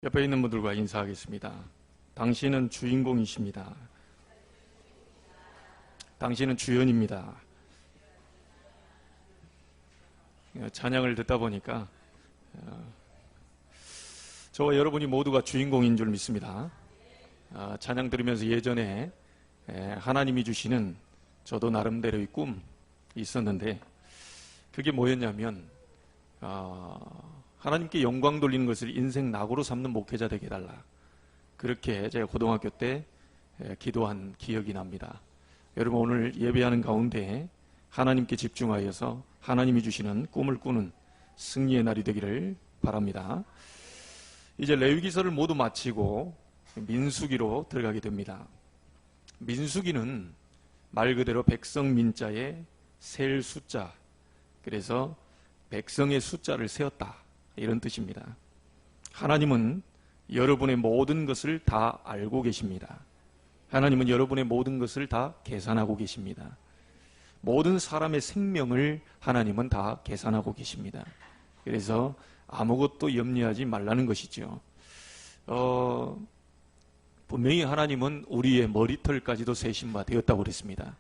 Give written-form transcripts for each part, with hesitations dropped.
옆에 있는 분들과 인사하겠습니다. 당신은 주인공이십니다. 당신은 주연입니다. 찬양을 듣다 보니까 저와 여러분이 모두가 주인공인 줄 믿습니다. 찬양 들으면서 예전에 하나님이 주시는 저도 나름대로의 꿈이 있었는데, 그게 뭐였냐면 하나님께 영광 돌리는 것을 인생 낙으로 삼는 목회자 되게 해달라. 그렇게 제가 고등학교 때 기도한 기억이 납니다. 여러분, 오늘 예배하는 가운데 하나님께 집중하여서 하나님이 주시는 꿈을 꾸는 승리의 날이 되기를 바랍니다. 이제 레위기서를 모두 마치고 민수기로 들어가게 됩니다. 민수기는 말 그대로 백성 민자의 셀 숫자, 그래서 백성의 숫자를 세었다, 이런 뜻입니다. 하나님은 여러분의 모든 것을 다 알고 계십니다. 하나님은 여러분의 모든 것을 다 계산하고 계십니다. 모든 사람의 생명을 하나님은 다 계산하고 계십니다. 그래서 아무것도 염려하지 말라는 것이죠. 분명히 하나님은 우리의 머리털까지도 세신 바 되었다고 그랬습니다.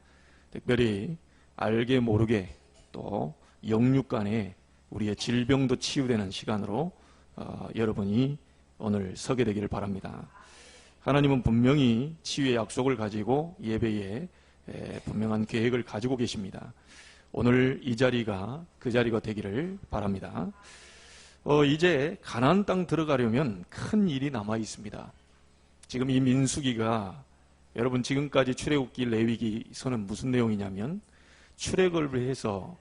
특별히 알게 모르게 또 영육간에 우리의 질병도 치유되는 시간으로 여러분이 오늘 서게 되기를 바랍니다. 하나님은 분명히 치유의 약속을 가지고 예배에 분명한 계획을 가지고 계십니다. 오늘 이 자리가 그 자리가 되기를 바랍니다. 이제 가나안 땅 들어가려면 큰 일이 남아 있습니다. 지금 이 민수기가, 여러분 지금까지 출애굽기 레위기서는 무슨 내용이냐면, 출애굽을 해서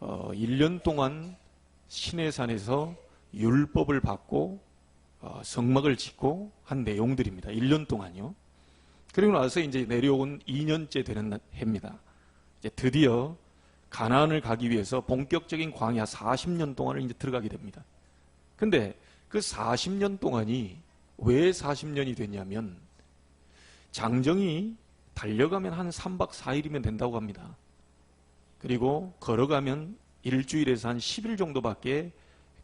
1년 동안 시내산에서 율법을 받고 성막을 짓고 한 내용들입니다. 1년 동안요. 그리고 나서 이제 내려온 2년째 되는 해입니다. 이제 드디어 가나안을 가기 위해서 본격적인 광야 40년 동안을 이제 들어가게 됩니다. 근데 그 40년 동안이 왜 40년이 됐냐면, 장정이 달려가면 한 3박 4일이면 된다고 합니다. 그리고 걸어가면 일주일에서 한 10일 정도밖에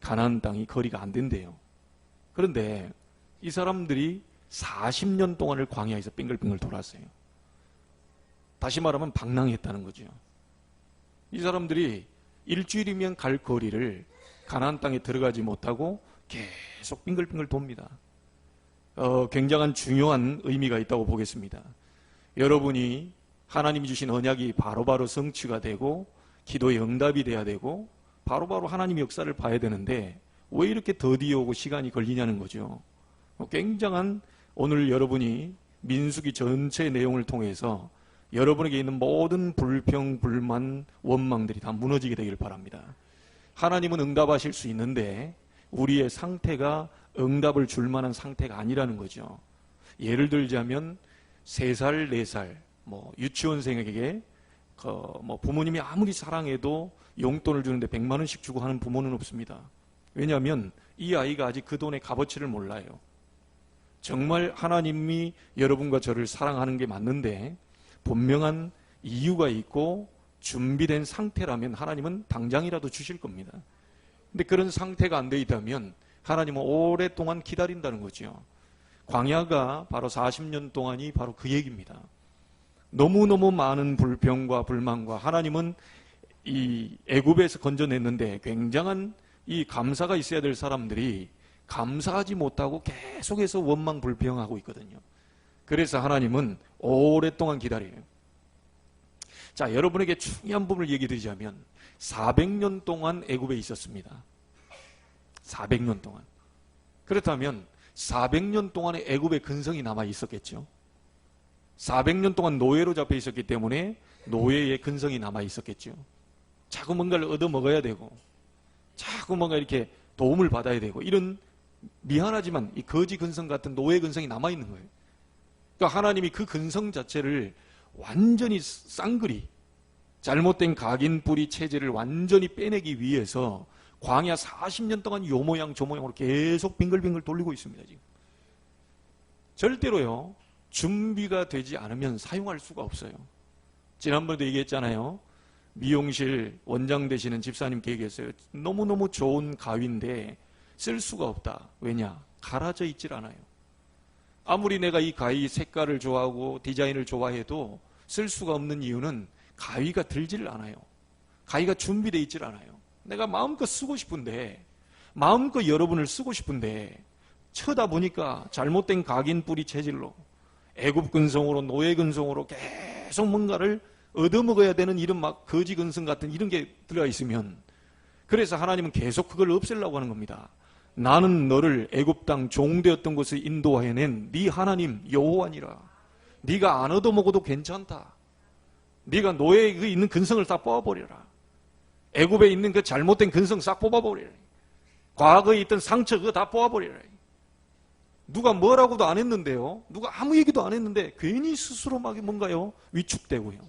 가나안 땅이 거리가 안 된대요. 그런데 이 사람들이 40년 동안을 광야에서 빙글빙글 돌았어요. 다시 말하면 방랑했다는 거죠. 이 사람들이 일주일이면 갈 거리를 가나안 땅에 들어가지 못하고 계속 빙글빙글 돕니다. 굉장한 중요한 의미가 있다고 보겠습니다. 여러분이 하나님이 주신 언약이 바로바로 성취가 되고 기도의 응답이 돼야 되고 바로바로 하나님의 역사를 봐야 되는데, 왜 이렇게 더디게 오고 시간이 걸리냐는 거죠. 굉장한, 오늘 여러분이 민수기 전체의 내용을 통해서 여러분에게 있는 모든 불평, 불만, 원망들이 다 무너지게 되기를 바랍니다. 하나님은 응답하실 수 있는데 우리의 상태가 응답을 줄 만한 상태가 아니라는 거죠. 예를 들자면 3살, 4살 유치원생에게 부모님이 아무리 사랑해도 용돈을 주는데 100만 원씩 주고 하는 부모는 없습니다. 왜냐하면 이 아이가 아직 그 돈의 값어치를 몰라요. 정말 하나님이 여러분과 저를 사랑하는 게 맞는데 분명한 이유가 있고 준비된 상태라면 하나님은 당장이라도 주실 겁니다. 근데 그런 상태가 안 돼 있다면 하나님은 오랫동안 기다린다는 거죠. 광야가 바로 40년 동안이 바로 그 얘기입니다. 너무너무 많은 불평과 불만과, 하나님은 이 애굽에서 건져냈는데 굉장한 이 감사가 있어야 될 사람들이 감사하지 못하고 계속해서 원망 불평하고 있거든요. 그래서 하나님은 오랫동안 기다려요. 자, 여러분에게 중요한 부분을 얘기 드리자면 400년 동안 애굽에 있었습니다. 400년 동안. 그렇다면 400년 동안의 애굽의 근성이 남아 있었겠죠. 400년 동안 노예로 잡혀 있었기 때문에 노예의 근성이 남아 있었겠죠. 자꾸 뭔가를 얻어먹어야 되고 자꾸 뭔가 이렇게 도움을 받아야 되고, 이런 미안하지만 이 거지 근성 같은 노예 근성이 남아 있는 거예요. 그러니까 하나님이 그 근성 자체를 완전히 쌍그리, 잘못된 각인 뿌리 체제를 완전히 빼내기 위해서 광야 40년 동안 요 모양 저 모양으로 계속 빙글빙글 돌리고 있습니다. 지금 절대로요, 준비가 되지 않으면 사용할 수가 없어요. 지난번에도 얘기했잖아요. 미용실 원장 되시는 집사님께 얘기했어요. 너무너무 좋은 가위인데 쓸 수가 없다. 왜냐? 갈아져 있질 않아요. 아무리 내가 이 가위 색깔을 좋아하고 디자인을 좋아해도 쓸 수가 없는 이유는 가위가 들질 않아요. 가위가 준비되어 있질 않아요. 내가 마음껏 쓰고 싶은데, 마음껏 여러분을 쓰고 싶은데 쳐다보니까 잘못된 각인 뿌리 체질로 애굽 근성으로 노예 근성으로 계속 뭔가를 얻어먹어야 되는 이런 막 거지 근성 같은 이런 게 들어가 있으면, 그래서 하나님은 계속 그걸 없애려고 하는 겁니다. 나는 너를 애굽 땅 종되었던 곳에 인도하여낸 네 하나님 여호와니라. 네가 안 얻어먹어도 괜찮다. 네가 노예에 있는 근성을 다 뽑아버려라. 애굽에 있는 그 잘못된 근성 싹 뽑아버려라. 과거에 있던 상처 그거 다 뽑아버려라. 누가 뭐라고도 안 했는데요. 누가 아무 얘기도 안 했는데 괜히 스스로 막 뭔가요? 위축되고요.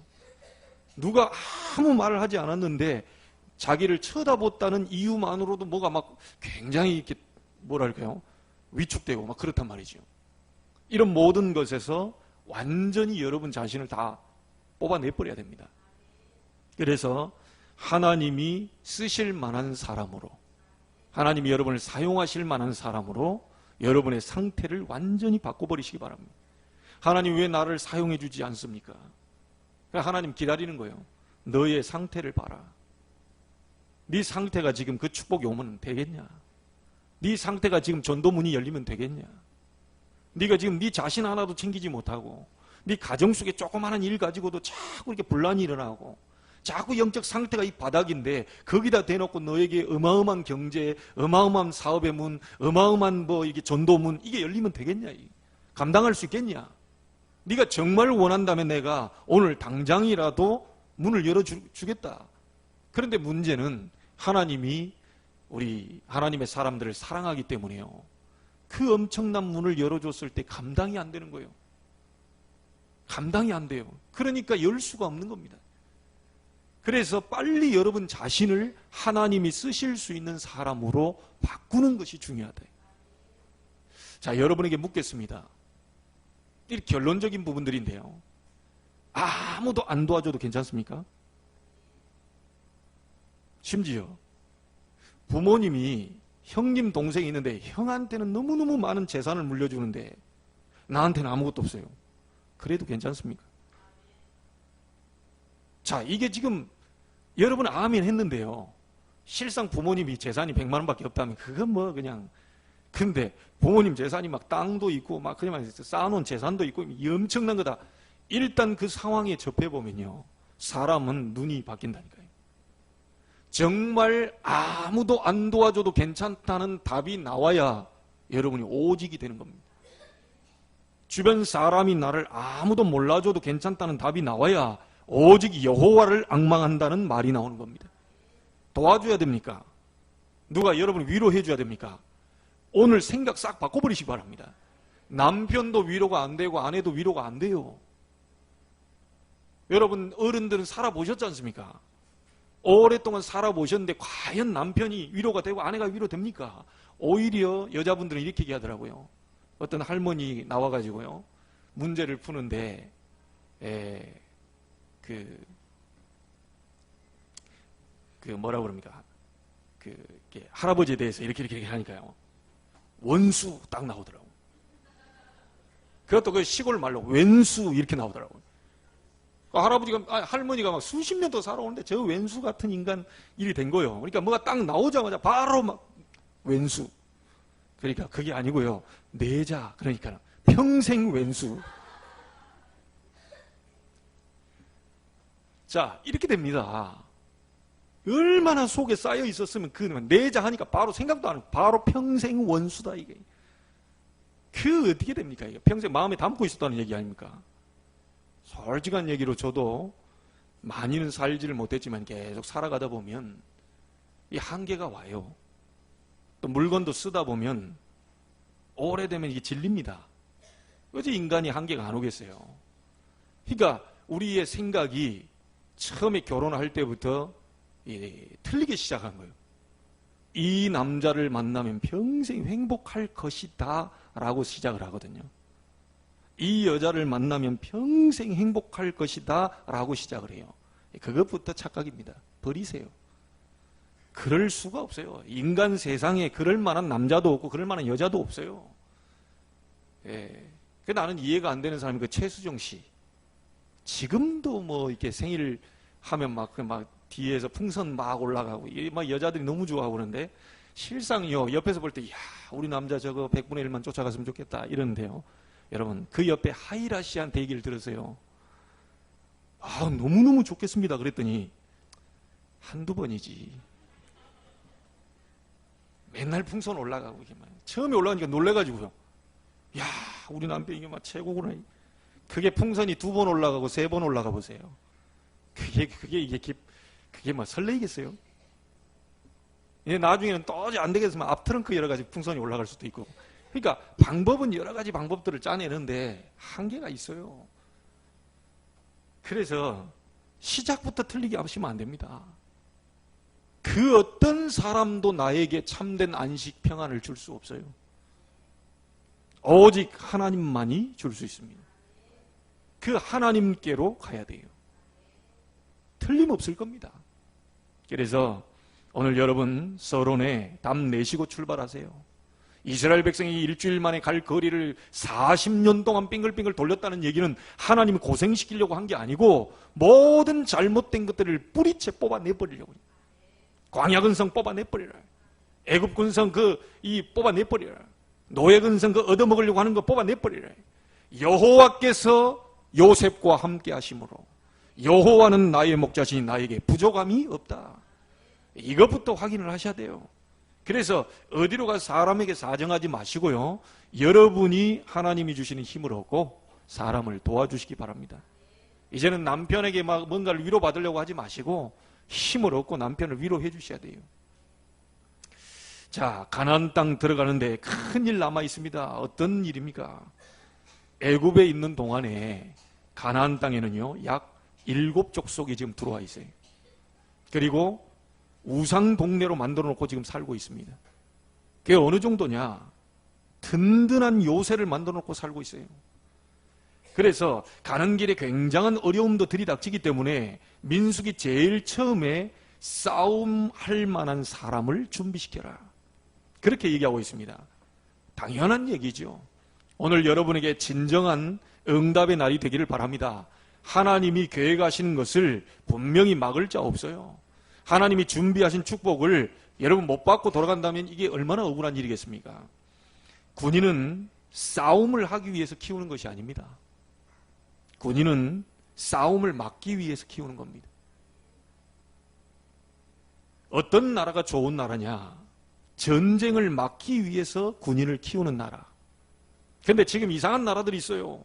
누가 아무 말을 하지 않았는데 자기를 쳐다봤다는 이유만으로도 뭐가 막 굉장히 이렇게 뭐랄까요? 위축되고 막 그렇단 말이죠. 이런 모든 것에서 완전히 여러분 자신을 다 뽑아내버려야 됩니다. 그래서 하나님이 쓰실 만한 사람으로, 하나님이 여러분을 사용하실 만한 사람으로 여러분의 상태를 완전히 바꿔버리시기 바랍니다. 하나님 왜 나를 사용해 주지 않습니까? 하나님 기다리는 거예요. 너의 상태를 봐라. 네 상태가 지금 그 축복이 오면 되겠냐? 네 상태가 지금 전도문이 열리면 되겠냐? 네가 지금 네 자신 하나도 챙기지 못하고 네 가정 속에 조그마한 일 가지고도 자꾸 이렇게 분란이 일어나고 자꾸 영적 상태가 이 바닥인데 거기다 대놓고 너에게 어마어마한 경제, 어마어마한 사업의 문, 어마어마한 뭐 이게 전도문 이게 열리면 되겠냐? 감당할 수 있겠냐? 네가 정말 원한다면 내가 오늘 당장이라도 문을 열어주겠다. 그런데 문제는 하나님이 우리 하나님의 사람들을 사랑하기 때문에요. 그 엄청난 문을 열어줬을 때 감당이 안 되는 거예요. 감당이 안 돼요. 그러니까 열 수가 없는 겁니다. 그래서 빨리 여러분 자신을 하나님이 쓰실 수 있는 사람으로 바꾸는 것이 중요하다. 자, 여러분에게 묻겠습니다. 이 결론적인 부분들인데요. 아무도 안 도와줘도 괜찮습니까? 심지어 부모님이 형님 동생이 있는데 형한테는 너무너무 많은 재산을 물려주는데 나한테는 아무것도 없어요. 그래도 괜찮습니까? 자, 이게 지금 여러분 아멘 했는데요. 실상 부모님이 재산이 100만 원밖에 없다면 그건 뭐 그냥, 근데 부모님 재산이 막 땅도 있고 막 그냥 쌓아놓은 재산도 있고 엄청난 거다. 일단 그 상황에 접해보면요. 사람은 눈이 바뀐다니까요. 정말 아무도 안 도와줘도 괜찮다는 답이 나와야 여러분이 오직이 되는 겁니다. 주변 사람이 나를 아무도 몰라줘도 괜찮다는 답이 나와야 오직 여호와를 앙망한다는 말이 나오는 겁니다. 도와줘야 됩니까? 누가 여러분을 위로해 줘야 됩니까? 오늘 생각 싹 바꿔버리시기 바랍니다. 남편도 위로가 안 되고 아내도 위로가 안 돼요. 여러분 어른들은 살아보셨지 않습니까? 오랫동안 살아보셨는데 과연 남편이 위로가 되고 아내가 위로됩니까? 오히려 여자분들은 이렇게 얘기하더라고요. 어떤 할머니 나와가지고요. 문제를 푸는데 뭐라고 그럽니까? 할아버지에 대해서 이렇게 하니까요. 원수 딱 나오더라고요. 그것도 그 시골 말로 왼수 이렇게 나오더라고요. 할머니가 막 수십 년 더 살아오는데 저 왼수 같은 인간 일이 된 거예요. 그러니까 뭐가 딱 나오자마자 바로 막 왼수. 그러니까 그게 아니고요. 내자. 그러니까 평생 왼수. 자, 이렇게 됩니다. 얼마나 속에 쌓여 있었으면 내자 하니까 바로 생각도 안 하고 바로 평생 원수다 이게. 그 어떻게 됩니까? 이게 평생 마음에 담고 있었다는 얘기 아닙니까? 솔직한 얘기로 저도 많이는 살지를 못했지만 계속 살아가다 보면 이 한계가 와요. 또 물건도 쓰다 보면 오래되면 이게 질립니다. 어째 인간이 한계가 안 오겠어요? 그러니까 우리의 생각이 처음에 결혼할 때부터 틀리기 시작한 거예요. 이 남자를 만나면 평생 행복할 것이다 라고 시작을 하거든요. 이 여자를 만나면 평생 행복할 것이다 라고 시작을 해요. 그것부터 착각입니다. 버리세요. 그럴 수가 없어요. 인간 세상에 그럴 만한 남자도 없고 그럴 만한 여자도 없어요. 예. 나는 이해가 안 되는 사람이 그 최수정 씨. 지금도 뭐 이렇게 생일 하면 막 뒤에서 풍선 막 올라가고 막 여자들이 너무 좋아하고 그러는데 실상요 옆에서 볼 때 야 우리 남자 저거 100분의 1만 쫓아갔으면 좋겠다 이러는데요. 여러분 그 옆에 하이라 씨한테 얘기를 들었어요. 아 너무너무 좋겠습니다. 그랬더니 한두 번이지. 맨날 풍선 올라가고 이게 막 처음에 올라가니까 놀래가지고요. 야 우리 남편 이게 막 최고구나. 그게 풍선이 2번 올라가고 3번 올라가 보세요. 그게 뭐 설레이겠어요? 예, 나중에는 도저히 안 되겠으면 앞트렁크 여러 가지 풍선이 올라갈 수도 있고. 그러니까 방법은 여러 가지 방법들을 짜내는데 한계가 있어요. 그래서 시작부터 틀리게 하시면 안 됩니다. 그 어떤 사람도 나에게 참된 안식 평안을 줄 수 없어요. 오직 하나님만이 줄 수 있습니다. 그 하나님께로 가야 돼요. 틀림없을 겁니다. 그래서 오늘 여러분 서론에 담 내시고 출발하세요. 이스라엘 백성이 일주일 만에 갈 거리를 40년 동안 빙글빙글 돌렸다는 얘기는 하나님이 고생시키려고 한 게 아니고 모든 잘못된 것들을 뿌리채 뽑아내버리려고. 광야근성 뽑아내버리라. 애굽근성 뽑아내버리라. 노예근성 얻어먹으려고 하는 거 뽑아내버리라. 여호와께서 요셉과 함께 하심으로 여호와는 나의 목자시니 나에게 부족함이 없다. 이것부터 확인을 하셔야 돼요. 그래서 어디로 가서 사람에게 사정하지 마시고요. 여러분이 하나님이 주시는 힘을 얻고 사람을 도와주시기 바랍니다. 이제는 남편에게 막 뭔가를 위로받으려고 하지 마시고 힘을 얻고 남편을 위로해 주셔야 돼요. 자, 가나안 땅 들어가는데 큰일 남아 있습니다. 어떤 일입니까? 애굽에 있는 동안에 가나안 땅에는요 약 7족속이 지금 들어와 있어요. 그리고 우상 동네로 만들어 놓고 지금 살고 있습니다. 그게 어느 정도냐? 든든한 요새를 만들어 놓고 살고 있어요. 그래서 가는 길에 굉장한 어려움도 들이닥치기 때문에 민수기 제일 처음에 싸움할 만한 사람을 준비시켜라. 그렇게 얘기하고 있습니다. 당연한 얘기죠. 오늘 여러분에게 진정한 응답의 날이 되기를 바랍니다. 하나님이 계획하시는 것을 분명히 막을 자 없어요. 하나님이 준비하신 축복을 여러분 못 받고 돌아간다면 이게 얼마나 억울한 일이겠습니까? 군인은 싸움을 하기 위해서 키우는 것이 아닙니다. 군인은 싸움을 막기 위해서 키우는 겁니다. 어떤 나라가 좋은 나라냐? 전쟁을 막기 위해서 군인을 키우는 나라. 그런데 지금 이상한 나라들이 있어요.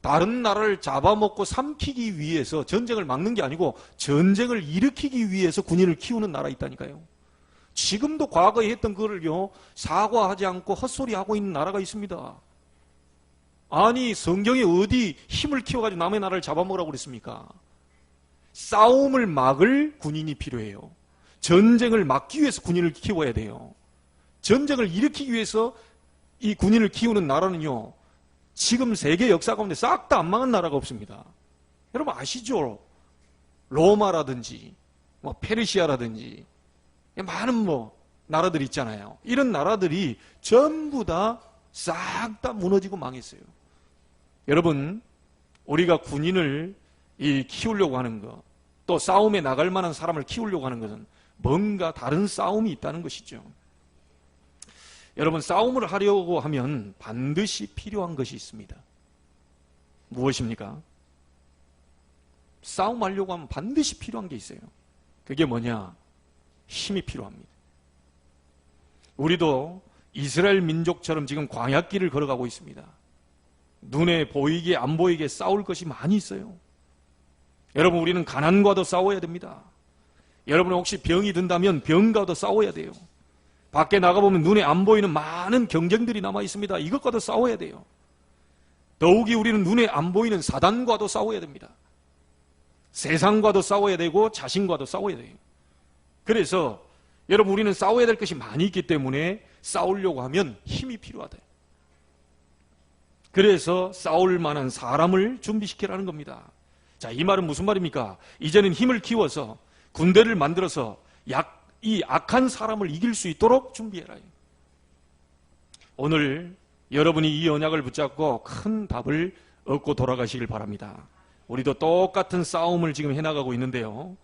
다른 나라를 잡아먹고 삼키기 위해서 전쟁을 막는 게 아니고 전쟁을 일으키기 위해서 군인을 키우는 나라 있다니까요. 지금도 과거에 했던 그거를요 사과하지 않고 헛소리하고 있는 나라가 있습니다. 아니 성경에 어디 힘을 키워가지고 남의 나라를 잡아먹으라고 그랬습니까? 싸움을 막을 군인이 필요해요. 전쟁을 막기 위해서 군인을 키워야 돼요. 전쟁을 일으키기 위해서 이 군인을 키우는 나라는요 지금 세계 역사 가운데 싹 다 안 망한 나라가 없습니다. 여러분 아시죠? 로마라든지 뭐 페르시아라든지 많은 나라들이 있잖아요. 이런 나라들이 전부 다 싹 다 무너지고 망했어요. 여러분 우리가 군인을 키우려고 하는 것, 또 싸움에 나갈 만한 사람을 키우려고 하는 것은 뭔가 다른 싸움이 있다는 것이죠. 여러분 싸움을 하려고 하면 반드시 필요한 것이 있습니다. 무엇입니까? 싸움하려고 하면 반드시 필요한 게 있어요. 그게 뭐냐? 힘이 필요합니다. 우리도 이스라엘 민족처럼 지금 광야길을 걸어가고 있습니다. 눈에 보이게 안 보이게 싸울 것이 많이 있어요. 여러분 우리는 가난과도 싸워야 됩니다. 여러분 혹시 병이 든다면 병과도 싸워야 돼요. 밖에 나가보면 눈에 안 보이는 많은 경쟁들이 남아 있습니다. 이것과도 싸워야 돼요. 더욱이 우리는 눈에 안 보이는 사단과도 싸워야 됩니다. 세상과도 싸워야 되고 자신과도 싸워야 돼요. 그래서 여러분 우리는 싸워야 될 것이 많이 있기 때문에 싸우려고 하면 힘이 필요하다. 그래서 싸울 만한 사람을 준비시키라는 겁니다. 자, 이 말은 무슨 말입니까? 이제는 힘을 키워서 군대를 만들어서 이 악한 사람을 이길 수 있도록 준비해라. 오늘 여러분이 이 언약을 붙잡고 큰 답을 얻고 돌아가시길 바랍니다. 우리도 똑같은 싸움을 지금 해나가고 있는데요.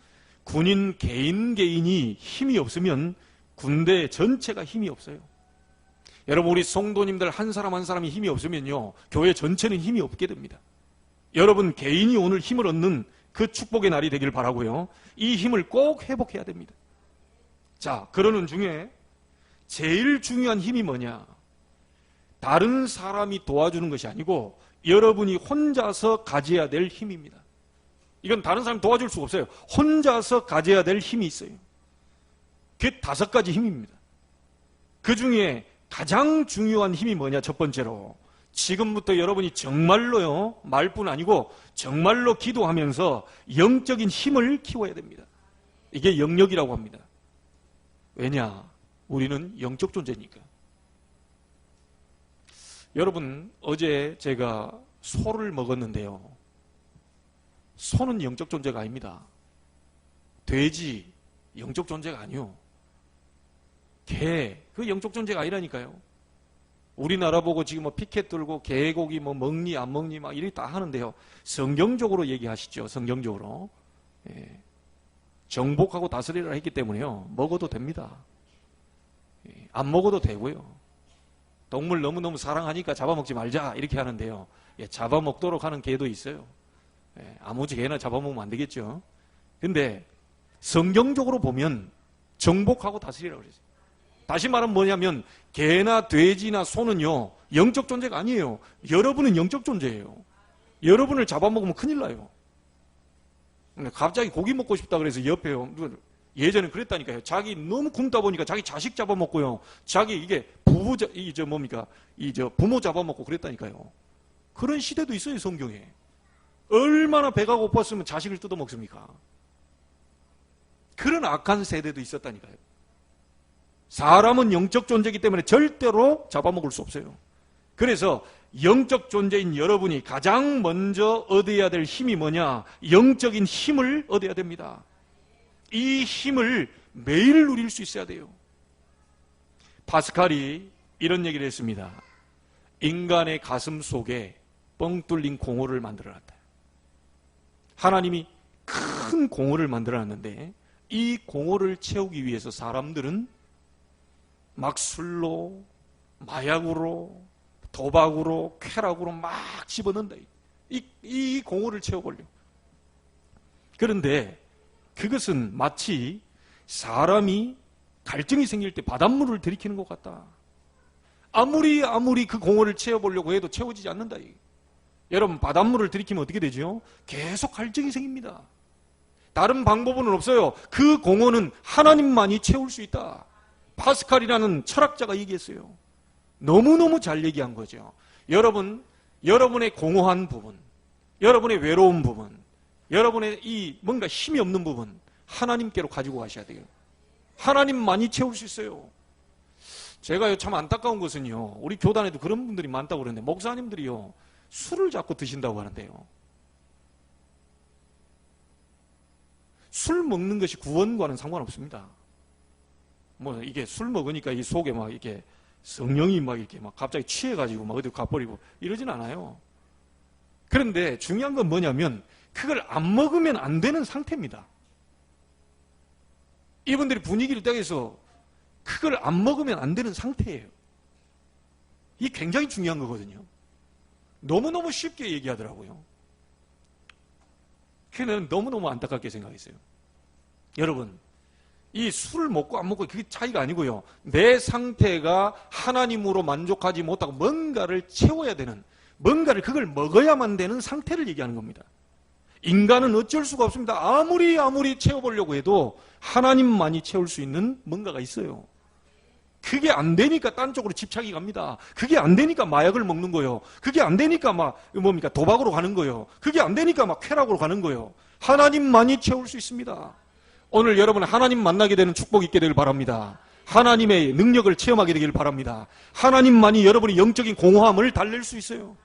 군인 개인이 힘이 없으면 군대 전체가 힘이 없어요. 여러분, 우리 성도님들 한 사람 한 사람이 힘이 없으면요, 교회 전체는 힘이 없게 됩니다. 여러분 개인이 오늘 힘을 얻는 그 축복의 날이 되길 바라고요. 이 힘을 꼭 회복해야 됩니다. 자, 그러는 중에 제일 중요한 힘이 뭐냐? 다른 사람이 도와주는 것이 아니고 여러분이 혼자서 가져야 될 힘입니다. 이건 다른 사람이 도와줄 수가 없어요. 혼자서 가져야 될 힘이 있어요. 그게 5가지 힘입니다. 그 중에 가장 중요한 힘이 뭐냐? 첫 번째로, 지금부터 여러분이 정말로요, 말뿐 아니고 정말로 기도하면서 영적인 힘을 키워야 됩니다. 이게 영역이라고 합니다. 왜냐? 우리는 영적 존재니까. 여러분, 어제 제가 소를 먹었는데요. 소는 영적 존재가 아닙니다. 돼지, 영적 존재가 아니요. 개, 그 영적 존재가 아니라니까요. 우리나라 보고 지금 뭐 피켓 들고 개고기 뭐 먹니 안 먹니 막 이렇게 다 하는데요. 성경적으로 얘기하시죠. 성경적으로. 예. 정복하고 다스리라 했기 때문에요. 먹어도 됩니다. 예. 안 먹어도 되고요. 동물 너무너무 사랑하니까 잡아먹지 말자 이렇게 하는데요. 예. 잡아먹도록 하는 개도 있어요. 예. 아무지 개나 잡아먹으면 안 되겠죠. 근데 성경적으로 보면 정복하고 다스리라고 그랬어요. 다시 말하면 뭐냐면 개나 돼지나 소는요, 영적 존재가 아니에요. 여러분은 영적 존재예요. 여러분을 잡아먹으면 큰일 나요. 갑자기 고기 먹고 싶다 그래서 옆에요. 예전에 그랬다니까요. 자기 너무 굶다 보니까 자기 자식 잡아먹고요. 자기 이게 부모 잡아먹고 그랬다니까요. 그런 시대도 있어요, 성경에. 얼마나 배가 고팠으면 자식을 뜯어먹습니까? 그런 악한 세대도 있었다니까요. 사람은 영적 존재이기 때문에 절대로 잡아먹을 수 없어요. 그래서 영적 존재인 여러분이 가장 먼저 얻어야 될 힘이 뭐냐? 영적인 힘을 얻어야 됩니다. 이 힘을 매일 누릴 수 있어야 돼요. 파스칼이 이런 얘기를 했습니다. 인간의 가슴 속에 뻥 뚫린 공허를 만들어놨다. 하나님이 큰 공허를 만들어놨는데 이 공허를 채우기 위해서 사람들은 막 술로, 마약으로, 도박으로, 쾌락으로 막 집어넣는다. 이 공허를 채워보려고. 그런데 그것은 마치 사람이 갈증이 생길 때 바닷물을 들이키는 것 같다. 아무리 그 공허를 채워보려고 해도 채워지지 않는다. 여러분, 바닷물을 들이키면 어떻게 되죠? 계속 갈증이 생깁니다. 다른 방법은 없어요. 그 공허는 하나님만이 채울 수 있다. 파스칼이라는 철학자가 얘기했어요. 너무너무 잘 얘기한 거죠. 여러분의 공허한 부분, 여러분의 외로운 부분, 여러분의 이 뭔가 힘이 없는 부분, 하나님께로 가지고 가셔야 돼요. 하나님만이 채울 수 있어요. 제가요, 참 안타까운 것은요, 우리 교단에도 그런 분들이 많다고 그러는데, 목사님들이요, 술을 자꾸 드신다고 하는데요. 술 먹는 것이 구원과는 상관없습니다. 뭐 이게 술 먹으니까 이 속에 막 이렇게 성령이 막 이렇게 막 갑자기 취해가지고 막 어디 가버리고 이러진 않아요. 그런데 중요한 건 뭐냐면 그걸 안 먹으면 안 되는 상태입니다. 이분들이 분위기를 떼서 그걸 안 먹으면 안 되는 상태예요. 이게 굉장히 중요한 거거든요. 너무너무 쉽게 얘기하더라고요. 그는 너무너무 안타깝게 생각했어요. 여러분, 이 술을 먹고 안 먹고 그게 차이가 아니고요. 내 상태가 하나님으로 만족하지 못하고 뭔가를 채워야 되는, 뭔가를 그걸 먹어야만 되는 상태를 얘기하는 겁니다. 인간은 어쩔 수가 없습니다. 아무리 채워보려고 해도 하나님만이 채울 수 있는 뭔가가 있어요. 그게 안 되니까 딴 쪽으로 집착이 갑니다. 그게 안 되니까 마약을 먹는 거예요. 그게 안 되니까 도박으로 가는 거예요. 그게 안 되니까 쾌락으로 가는 거예요. 하나님만이 채울 수 있습니다. 오늘 여러분 하나님 만나게 되는 축복이 있게 되길 바랍니다. 하나님의 능력을 체험하게 되길 바랍니다. 하나님만이 여러분의 영적인 공허함을 달랠 수 있어요.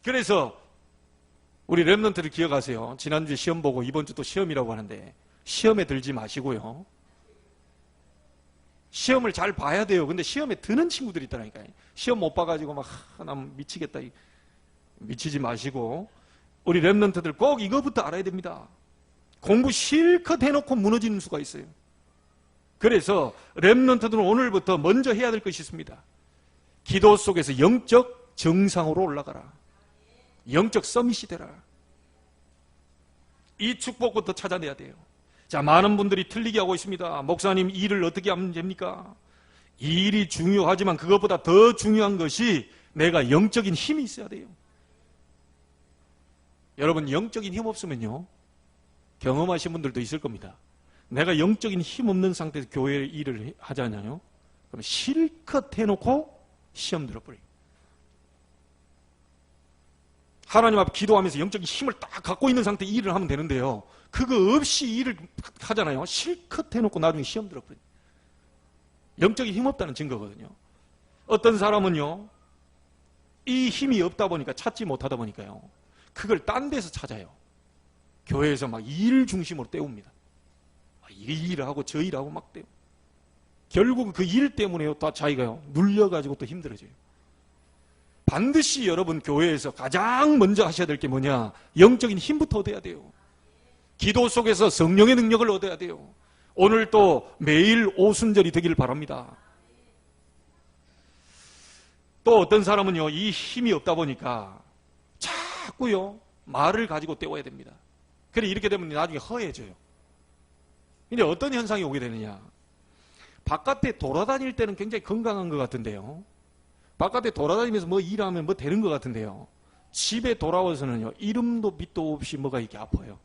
그래서 우리 렘넌트를 기억하세요. 지난주에 시험 보고 이번 주 또 시험이라고 하는데 시험에 들지 마시고요. 시험을 잘 봐야 돼요. 근데 시험에 드는 친구들이 있더라니까요. 시험 못 봐가지고 막, 난 미치겠다. 미치지 마시고, 우리 랩런트들 꼭 이거부터 알아야 됩니다. 공부 실컷 해놓고 무너지는 수가 있어요. 그래서 랩런트들은 오늘부터 먼저 해야 될 것이 있습니다. 기도 속에서 영적 정상으로 올라가라. 영적 서밋이 되라. 이 축복부터 찾아내야 돼요. 자, 많은 분들이 틀리게 하고 있습니다. 목사님, 일을 어떻게 하면 됩니까? 일이 중요하지만 그것보다 더 중요한 것이 내가 영적인 힘이 있어야 돼요. 여러분, 영적인 힘 없으면요, 경험하신 분들도 있을 겁니다. 내가 영적인 힘 없는 상태에서 교회 일을 하잖아요. 그럼 실컷 해놓고 시험 들어버려요. 하나님 앞에 기도하면서 영적인 힘을 딱 갖고 있는 상태에 일을 하면 되는데요. 그거 없이 일을 하잖아요. 실컷 해놓고 나중에 시험 들어버려요. 영적인 힘 없다는 증거거든요. 어떤 사람은요, 이 힘이 없다 보니까, 찾지 못하다 보니까요, 그걸 딴 데서 찾아요. 교회에서 막 일 중심으로 때웁니다. 이 일을 하고 저 일을 하고 막 때워. 결국 그 일 때문에요, 또 자기가요, 눌려가지고 또 힘들어져요. 반드시 여러분 교회에서 가장 먼저 하셔야 될 게 뭐냐? 영적인 힘부터 얻어야 돼요. 기도 속에서 성령의 능력을 얻어야 돼요. 오늘 또 매일 오순절이 되기를 바랍니다. 또 어떤 사람은요, 이 힘이 없다 보니까 자꾸요, 말을 가지고 때워야 됩니다. 그래, 이렇게 되면 나중에 허해져요. 근데 어떤 현상이 오게 되느냐? 바깥에 돌아다닐 때는 굉장히 건강한 것 같은데요. 바깥에 돌아다니면서 뭐 일하면 뭐 되는 것 같은데요. 집에 돌아와서는요, 이름도 밑도 없이 뭐가 이렇게 아파요.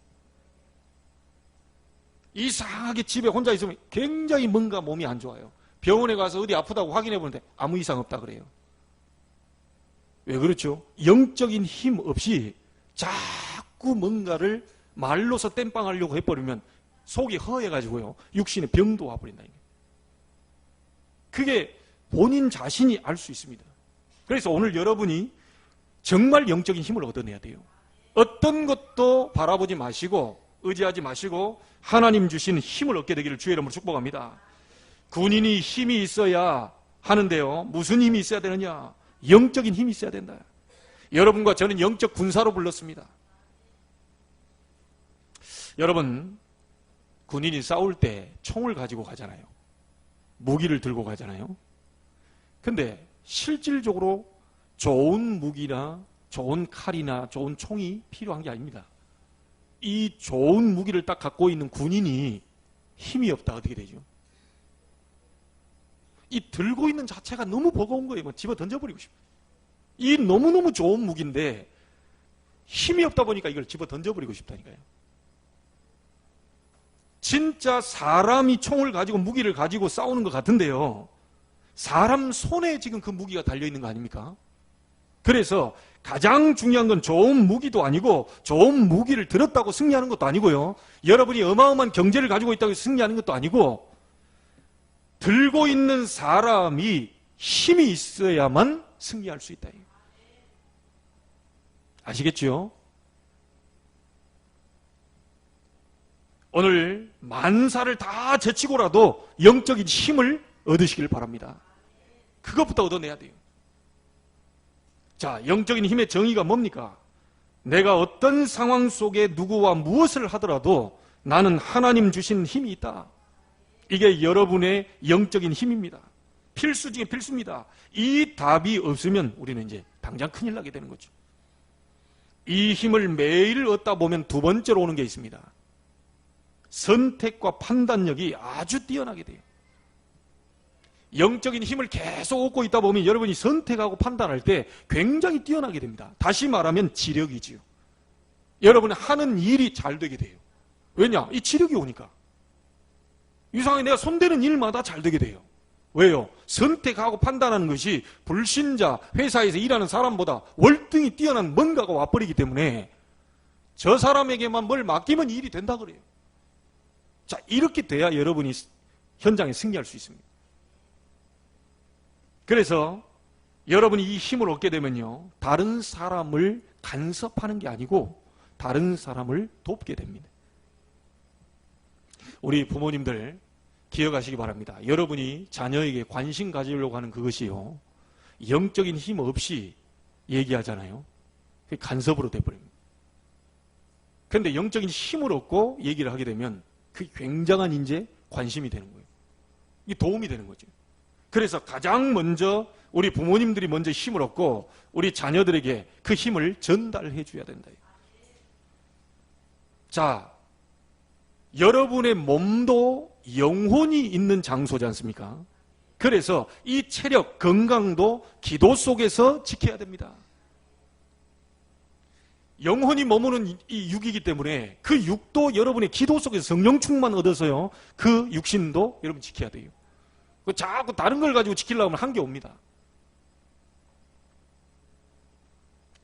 이상하게 집에 혼자 있으면 굉장히 뭔가 몸이 안 좋아요. 병원에 가서 어디 아프다고 확인해 보는데 아무 이상 없다 그래요. 왜 그렇죠? 영적인 힘 없이 자꾸 뭔가를 말로서 땜빵하려고 해버리면 속이 허해가지고요, 육신에 병도 와버린다. 그게 본인 자신이 알 수 있습니다. 그래서 오늘 여러분이 정말 영적인 힘을 얻어내야 돼요. 어떤 것도 바라보지 마시고 의지하지 마시고 하나님 주신 힘을 얻게 되기를 주의 이름으로 축복합니다. 군인이 힘이 있어야 하는데요, 무슨 힘이 있어야 되느냐? 영적인 힘이 있어야 된다. 여러분과 저는 영적 군사로 불렀습니다. 여러분, 군인이 싸울 때 총을 가지고 가잖아요. 무기를 들고 가잖아요. 근데 실질적으로 좋은 무기나 좋은 칼이나 좋은 총이 필요한 게 아닙니다. 이 좋은 무기를 딱 갖고 있는 군인이 힘이 없다 어떻게 되죠? 이 들고 있는 자체가 너무 버거운 거예요. 뭐 집어 던져버리고 싶어요. 이 너무너무 좋은 무기인데 힘이 없다 보니까 이걸 집어 던져버리고 싶다니까요. 진짜 사람이 총을 가지고 무기를 가지고 싸우는 것 같은데요, 사람 손에 지금 그 무기가 달려있는 거 아닙니까? 그래서 가장 중요한 건 좋은 무기도 아니고 좋은 무기를 들었다고 승리하는 것도 아니고요, 여러분이 어마어마한 경제를 가지고 있다고 승리하는 것도 아니고, 들고 있는 사람이 힘이 있어야만 승리할 수 있다. 아시겠죠? 오늘 만사를 다 제치고라도 영적인 힘을 얻으시길 바랍니다. 그것부터 얻어내야 돼요. 자, 영적인 힘의 정의가 뭡니까? 내가 어떤 상황 속에 누구와 무엇을 하더라도 나는 하나님 주신 힘이 있다. 이게 여러분의 영적인 힘입니다. 필수 중에 필수입니다. 이 답이 없으면 우리는 이제 당장 큰일 나게 되는 거죠. 이 힘을 매일 얻다 보면 두 번째로 오는 게 있습니다. 선택과 판단력이 아주 뛰어나게 돼요. 영적인 힘을 계속 얻고 있다 보면 여러분이 선택하고 판단할 때 굉장히 뛰어나게 됩니다. 다시 말하면 지력이지요. 여러분이 하는 일이 잘 되게 돼요. 왜냐? 이 지력이 오니까. 이상하게 내가 손대는 일마다 잘 되게 돼요. 왜요? 선택하고 판단하는 것이 불신자, 회사에서 일하는 사람보다 월등히 뛰어난 뭔가가 와버리기 때문에 저 사람에게만 뭘 맡기면 일이 된다 그래요. 자, 이렇게 돼야 여러분이 현장에 승리할 수 있습니다. 그래서 여러분이 이 힘을 얻게 되면요, 다른 사람을 간섭하는 게 아니고 다른 사람을 돕게 됩니다. 우리 부모님들 기억하시기 바랍니다. 여러분이 자녀에게 관심 가지려고 하는 그것이요, 영적인 힘 없이 얘기하잖아요. 그게 간섭으로 돼버립니다. 그런데 영적인 힘을 얻고 얘기를 하게 되면 그게 굉장한 이제 관심이 되는 거예요. 이게 도움이 되는 거죠. 그래서 가장 먼저 우리 부모님들이 먼저 힘을 얻고 우리 자녀들에게 그 힘을 전달해 줘야 된다. 자, 여러분의 몸도 영혼이 있는 장소지 않습니까? 그래서 이 체력, 건강도 기도 속에서 지켜야 됩니다. 영혼이 머무는 이 육이기 때문에 그 육도 여러분의 기도 속에서 성령 충만 얻어서요, 그 육신도 여러분 지켜야 돼요. 자꾸 다른 걸 가지고 지키려고 하면 한계 옵니다.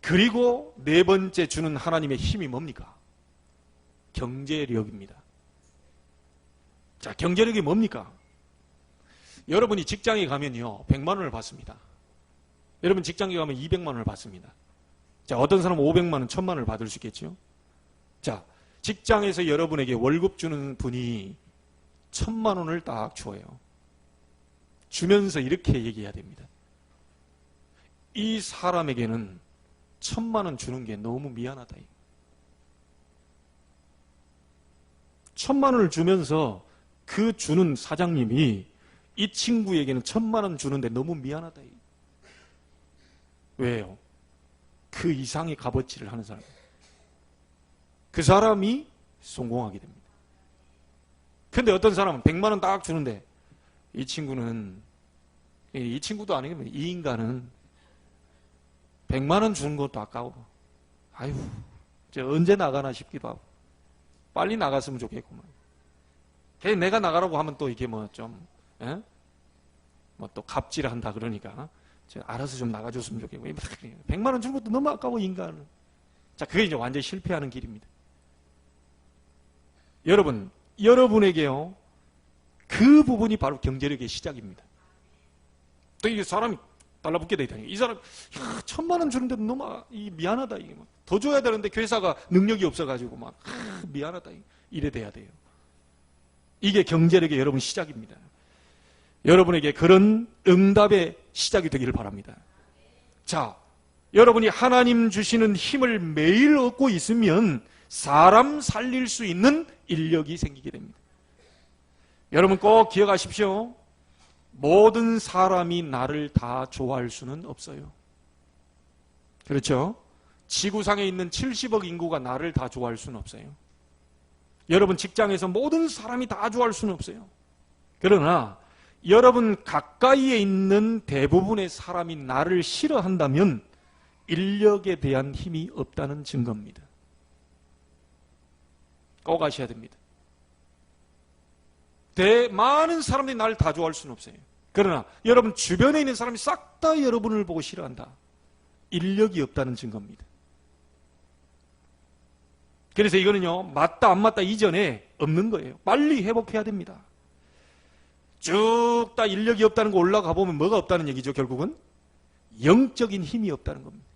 그리고 네 번째 주는 하나님의 힘이 뭡니까? 경제력입니다. 자, 경제력이 뭡니까? 여러분이 직장에 가면요, 100만 원을 받습니다. 여러분 직장에 가면 200만 원을 받습니다. 자, 어떤 사람은 500만 원, 1000만 원을 받을 수 있겠죠? 자, 직장에서 여러분에게 월급 주는 분이 1000만 원을 딱 줘요. 주면서 이렇게 얘기해야 됩니다. 이 사람에게는 1000만 원 주는 게 너무 미안하다. 1000만 원을 주면서 그 주는 사장님이 이 친구에게는 1000만 원 주는데 너무 미안하다. 왜요? 그 이상의 값어치를 하는 사람. 그 사람이 성공하게 됩니다. 근데 어떤 사람은 100만 원 딱 주는데 이 친구는, 이 친구도 아니고 이 인간은 100만 원 주는 것도 아까워. 아유, 이제 언제 나가나 싶기도 하고. 빨리 나갔으면 좋겠구만. 걔 내가 나가라고 하면 또 이게 뭐 좀, 뭐 또 갑질을 한다 그러니까. 알아서 좀 나가줬으면 좋겠고. 100만 원 준 것도 너무 아까워, 인간은. 자, 그게 이제 완전히 실패하는 길입니다. 여러분, 여러분에게요, 그 부분이 바로 경제력의 시작입니다. 또 이 사람이 달라붙게 돼 있다니까. 이 사람, 1000만 원 주는데도 너무 미안하다. 이게 막. 더 줘야 되는데 회사가 능력이 없어가지고 막, 미안하다. 이래 돼야 돼요. 이게 경제력의 여러분 시작입니다. 여러분에게 그런 응답의 시작이 되기를 바랍니다. 자, 여러분이 하나님 주시는 힘을 매일 얻고 있으면 사람 살릴 수 있는 인력이 생기게 됩니다. 여러분 꼭 기억하십시오. 모든 사람이 나를 다 좋아할 수는 없어요. 그렇죠? 지구상에 있는 70억 인구가 나를 다 좋아할 수는 없어요. 여러분 직장에서 모든 사람이 다 좋아할 수는 없어요. 그러나 여러분 가까이에 있는 대부분의 사람이 나를 싫어한다면 인력에 대한 힘이 없다는 증거입니다. 꼭 아셔야 됩니다. 많은 사람들이 나를 다 좋아할 수는 없어요. 그러나 여러분 주변에 있는 사람이 싹 다 여러분을 보고 싫어한다. 인력이 없다는 증거입니다. 그래서 이거는요, 맞다 안 맞다 이전에 없는 거예요. 빨리 회복해야 됩니다. 쭉 다 인력이 없다는 거 올라가 보면 뭐가 없다는 얘기죠, 결국은? 영적인 힘이 없다는 겁니다.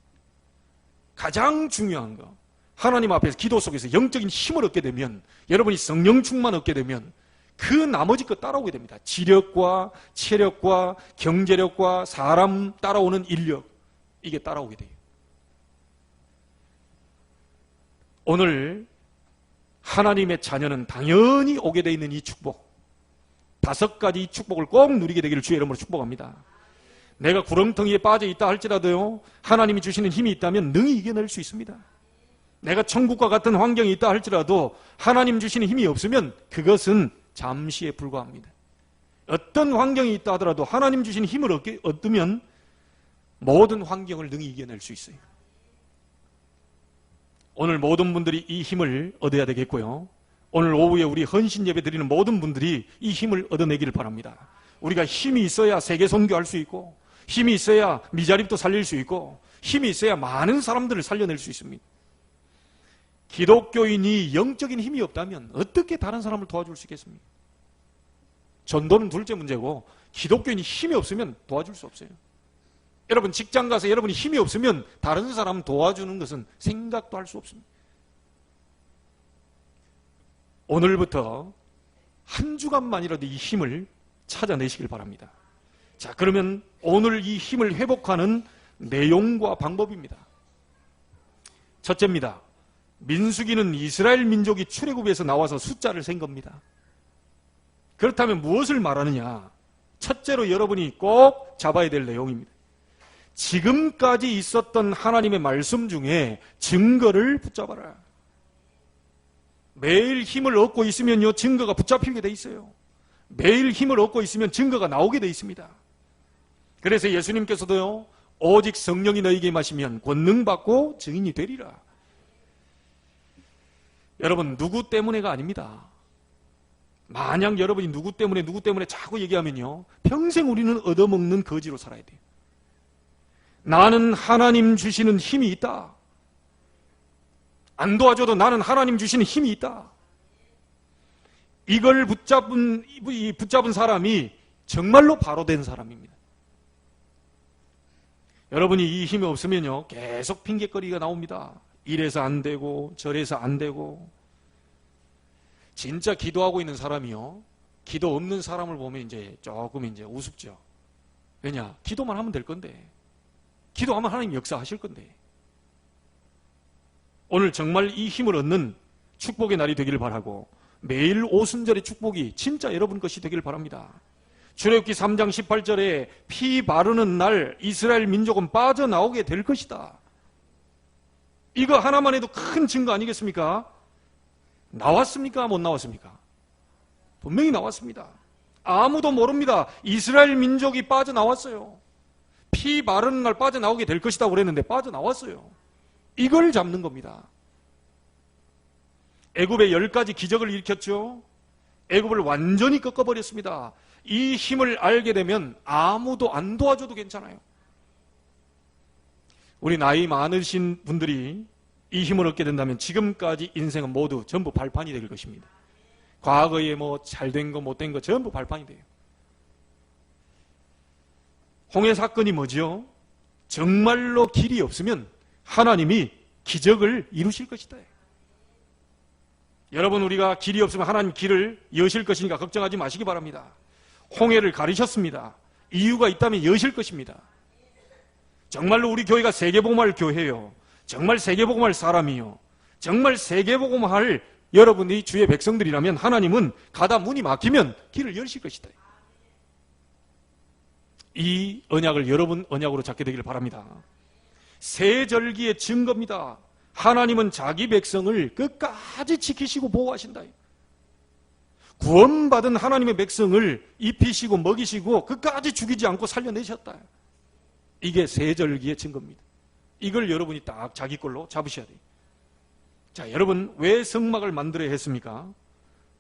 가장 중요한 거, 하나님 앞에서 기도 속에서 영적인 힘을 얻게 되면, 여러분이 성령 충만 얻게 되면 그 나머지 것 따라오게 됩니다. 지력과 체력과 경제력과 사람 따라오는 인력, 이게 따라오게 돼요. 오늘 하나님의 자녀는 당연히 오게 되어 있는 이 축복, 5가지 축복을 꼭 누리게 되기를 주의 이름으로 축복합니다. 내가 구렁텅이에 빠져 있다 할지라도요, 하나님이 주시는 힘이 있다면 능히 이겨낼 수 있습니다. 내가 천국과 같은 환경이 있다 할지라도 하나님 주시는 힘이 없으면 그것은 잠시에 불과합니다. 어떤 환경이 있다 하더라도 하나님 주시는 힘을 얻으면 모든 환경을 능히 이겨낼 수 있어요. 오늘 모든 분들이 이 힘을 얻어야 되겠고요. 오늘 오후에 우리 헌신 예배 드리는 모든 분들이 이 힘을 얻어내기를 바랍니다. 우리가 힘이 있어야 세계 선교할 수 있고, 힘이 있어야 미자립도 살릴 수 있고, 힘이 있어야 많은 사람들을 살려낼 수 있습니다. 기독교인이 영적인 힘이 없다면 어떻게 다른 사람을 도와줄 수 있겠습니까? 전도는 둘째 문제고, 기독교인이 힘이 없으면 도와줄 수 없어요. 여러분 직장 가서 여러분이 힘이 없으면 다른 사람 도와주는 것은 생각도 할 수 없습니다. 오늘부터 한 주간만이라도 이 힘을 찾아내시길 바랍니다. 자, 그러면 오늘 이 힘을 회복하는 내용과 방법입니다. 첫째입니다. 민수기는 이스라엘 민족이 출애굽에서 나와서 숫자를 센 겁니다. 그렇다면 무엇을 말하느냐? 첫째로 여러분이 꼭 잡아야 될 내용입니다. 지금까지 있었던 하나님의 말씀 중에 증거를 붙잡아라. 매일 힘을 얻고 있으면요, 증거가 붙잡히게 돼 있어요. 매일 힘을 얻고 있으면 증거가 나오게 돼 있습니다. 그래서 예수님께서도요, 오직 성령이 너희에게 임하시면 권능 받고 증인이 되리라. 여러분, 누구 때문에가 아닙니다. 만약 여러분이 누구 때문에 자꾸 얘기하면요, 평생 우리는 얻어먹는 거지로 살아야 돼요. 나는 하나님 주시는 힘이 있다. 안 도와줘도 나는 하나님 주시는 힘이 있다. 이걸 붙잡은 사람이 정말로 바로 된 사람입니다. 여러분이 이 힘이 없으면요, 계속 핑계거리가 나옵니다. 이래서 안 되고 저래서 안 되고. 진짜 기도하고 있는 사람이요, 기도 없는 사람을 보면 조금 우습죠. 왜냐? 기도만 하면 될 건데. 기도하면 하나님 역사하실 건데. 오늘 정말 이 힘을 얻는 축복의 날이 되기를 바라고, 매일 오순절의 축복이 진짜 여러분 것이 되기를 바랍니다. 출애굽기 3장 18절에 피 바르는 날 이스라엘 민족은 빠져나오게 될 것이다. 이거 하나만 해도 큰 증거 아니겠습니까? 나왔습니까? 못 나왔습니까? 분명히 나왔습니다. 아무도 모릅니다. 이스라엘 민족이 빠져나왔어요. 피 바르는 날 빠져나오게 될 것이다 그랬는데 빠져나왔어요. 이걸 잡는 겁니다. 애굽에 10가지 기적을 일으켰죠. 애굽을 완전히 꺾어버렸습니다. 이 힘을 알게 되면 아무도 안 도와줘도 괜찮아요. 우리 나이 많으신 분들이 이 힘을 얻게 된다면 지금까지 인생은 모두 전부 발판이 될 것입니다. 과거에 잘된 거 못된 거 전부 발판이 돼요. 홍해 사건이 뭐죠? 정말로 길이 없으면 하나님이 기적을 이루실 것이다. 여러분, 우리가 길이 없으면 하나님 길을 여실 것이니까 걱정하지 마시기 바랍니다. 홍해를 가르셨습니다. 이유가 있다면 여실 것입니다. 정말로 우리 교회가 세계복음할 교회요, 정말 세계복음할 사람이요, 정말 세계복음할 여러분이 주의 백성들이라면 하나님은 가다 문이 막히면 길을 여실 것이다. 이 언약을 여러분 언약으로 잡게 되기를 바랍니다. 세절기의 증거입니다. 하나님은 자기 백성을 끝까지 지키시고 보호하신다. 구원받은 하나님의 백성을 입히시고 먹이시고 끝까지 죽이지 않고 살려내셨다. 이게 세절기의 증거입니다. 이걸 여러분이 딱 자기 걸로 잡으셔야 돼요. 자, 여러분, 왜 성막을 만들어야 했습니까?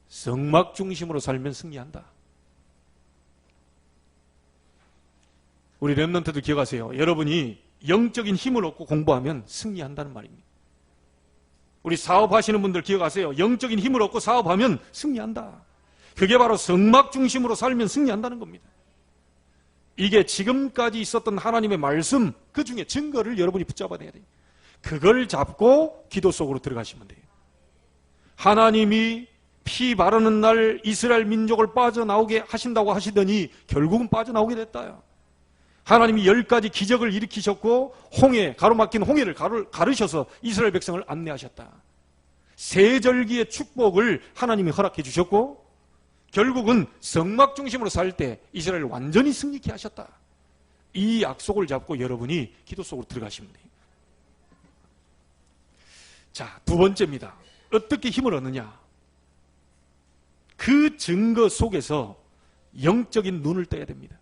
성막 중심으로 살면 승리한다. 우리 렘넌트들 기억하세요. 여러분이 영적인 힘을 얻고 공부하면 승리한다는 말입니다. 우리 사업하시는 분들 기억하세요. 영적인 힘을 얻고 사업하면 승리한다. 그게 바로 성막 중심으로 살면 승리한다는 겁니다. 이게 지금까지 있었던 하나님의 말씀, 그 중에 증거를 여러분이 붙잡아내야 돼요. 그걸 잡고 기도 속으로 들어가시면 돼요. 하나님이 피 바르는 날 이스라엘 민족을 빠져나오게 하신다고 하시더니 결국은 빠져나오게 됐다요. 하나님이 10가지 기적을 일으키셨고 홍해, 가로막힌 홍해를 가르셔서 이스라엘 백성을 안내하셨다. 세절기의 축복을 하나님이 허락해 주셨고 결국은 성막 중심으로 살 때 이스라엘을 완전히 승리케 하셨다. 이 약속을 잡고 여러분이 기도 속으로 들어가시면 돼요. 자, 두 번째입니다. 어떻게 힘을 얻느냐? 그 증거 속에서 영적인 눈을 떠야 됩니다.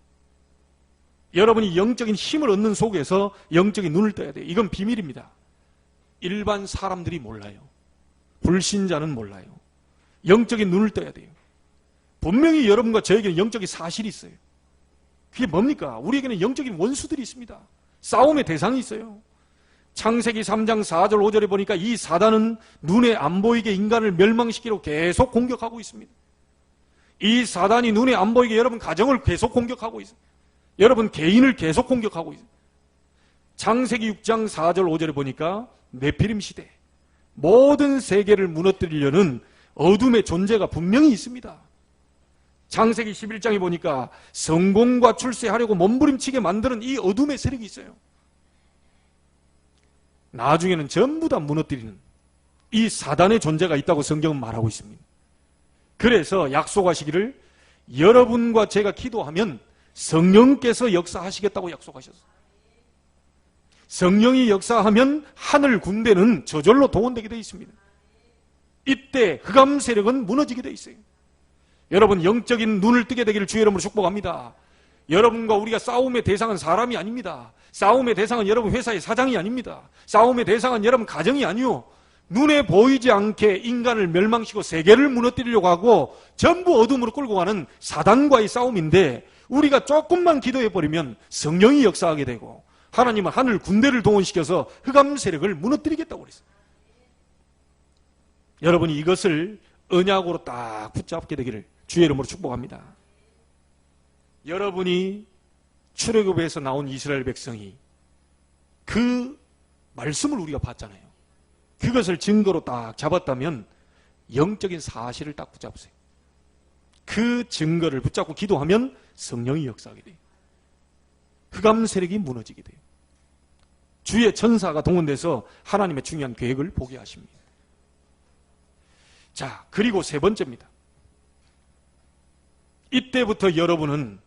여러분이 영적인 힘을 얻는 속에서 영적인 눈을 떠야 돼요. 이건 비밀입니다. 일반 사람들이 몰라요. 불신자는 몰라요. 영적인 눈을 떠야 돼요. 분명히 여러분과 저에게는 영적인 사실이 있어요. 그게 뭡니까? 우리에게는 영적인 원수들이 있습니다. 싸움의 대상이 있어요. 창세기 3장 4절 5절에 보니까 이 사단은 눈에 안 보이게 인간을 멸망시키려고 계속 공격하고 있습니다. 이 사단이 눈에 안 보이게 여러분 가정을 계속 공격하고 있어요. 여러분 개인을 계속 공격하고 있어요. 창세기 6장 4절 5절에 보니까 네피림 시대, 모든 세계를 무너뜨리려는 어둠의 존재가 분명히 있습니다. 창세기 11장에 보니까 성공과 출세하려고 몸부림치게 만드는 이 어둠의 세력이 있어요. 나중에는 전부 다 무너뜨리는 이 사단의 존재가 있다고 성경은 말하고 있습니다. 그래서 약속하시기를 여러분과 제가 기도하면 성령께서 역사하시겠다고 약속하셨어요. 성령이 역사하면 하늘 군대는 저절로 동원되게 되어 있습니다. 이때 흑암 세력은 무너지게 되어 있어요. 여러분, 영적인 눈을 뜨게 되기를 주의 이름으로 축복합니다. 여러분과 우리가 싸움의 대상은 사람이 아닙니다. 싸움의 대상은 여러분 회사의 사장이 아닙니다. 싸움의 대상은 여러분 가정이 아니요, 눈에 보이지 않게 인간을 멸망시키고 세계를 무너뜨리려고 하고 전부 어둠으로 끌고 가는 사단과의 싸움인데, 우리가 조금만 기도해버리면 성령이 역사하게 되고 하나님은 하늘 군대를 동원시켜서 흑암 세력을 무너뜨리겠다고 그랬어요. 여러분이 이것을 언약으로 딱 붙잡게 되기를 주의 이름으로 축복합니다. 여러분이 출애굽에서 나온 이스라엘 백성이 그 말씀을 우리가 봤잖아요. 그것을 증거로 딱 잡았다면 영적인 사실을 딱 붙잡으세요. 그 증거를 붙잡고 기도하면 성령이 역사하게 돼요. 흑암 세력이 무너지게 돼요. 주의 천사가 동원돼서 하나님의 중요한 계획을 보게 하십니다. 자, 그리고 세 번째입니다. 이때부터 여러분은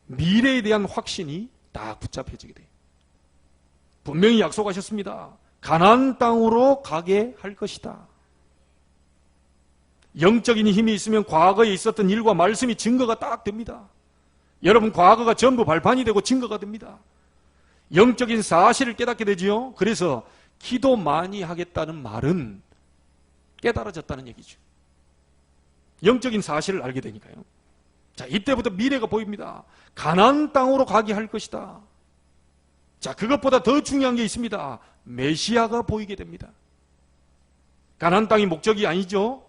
미래에 대한 확신이 딱 붙잡혀지게 돼요. 분명히 약속하셨습니다. 가나안 땅으로 가게 할 것이다. 영적인 힘이 있으면 과거에 있었던 일과 말씀이 증거가 딱 됩니다. 여러분, 과거가 전부 발판이 되고 증거가 됩니다. 영적인 사실을 깨닫게 되지요. 그래서 기도 많이 하겠다는 말은 깨달아졌다는 얘기죠. 영적인 사실을 알게 되니까요. 자, 이때부터 미래가 보입니다. 가나안 땅으로 가게 할 것이다. 자, 그것보다 더 중요한 게 있습니다. 메시아가 보이게 됩니다. 가나안 땅이 목적이 아니죠.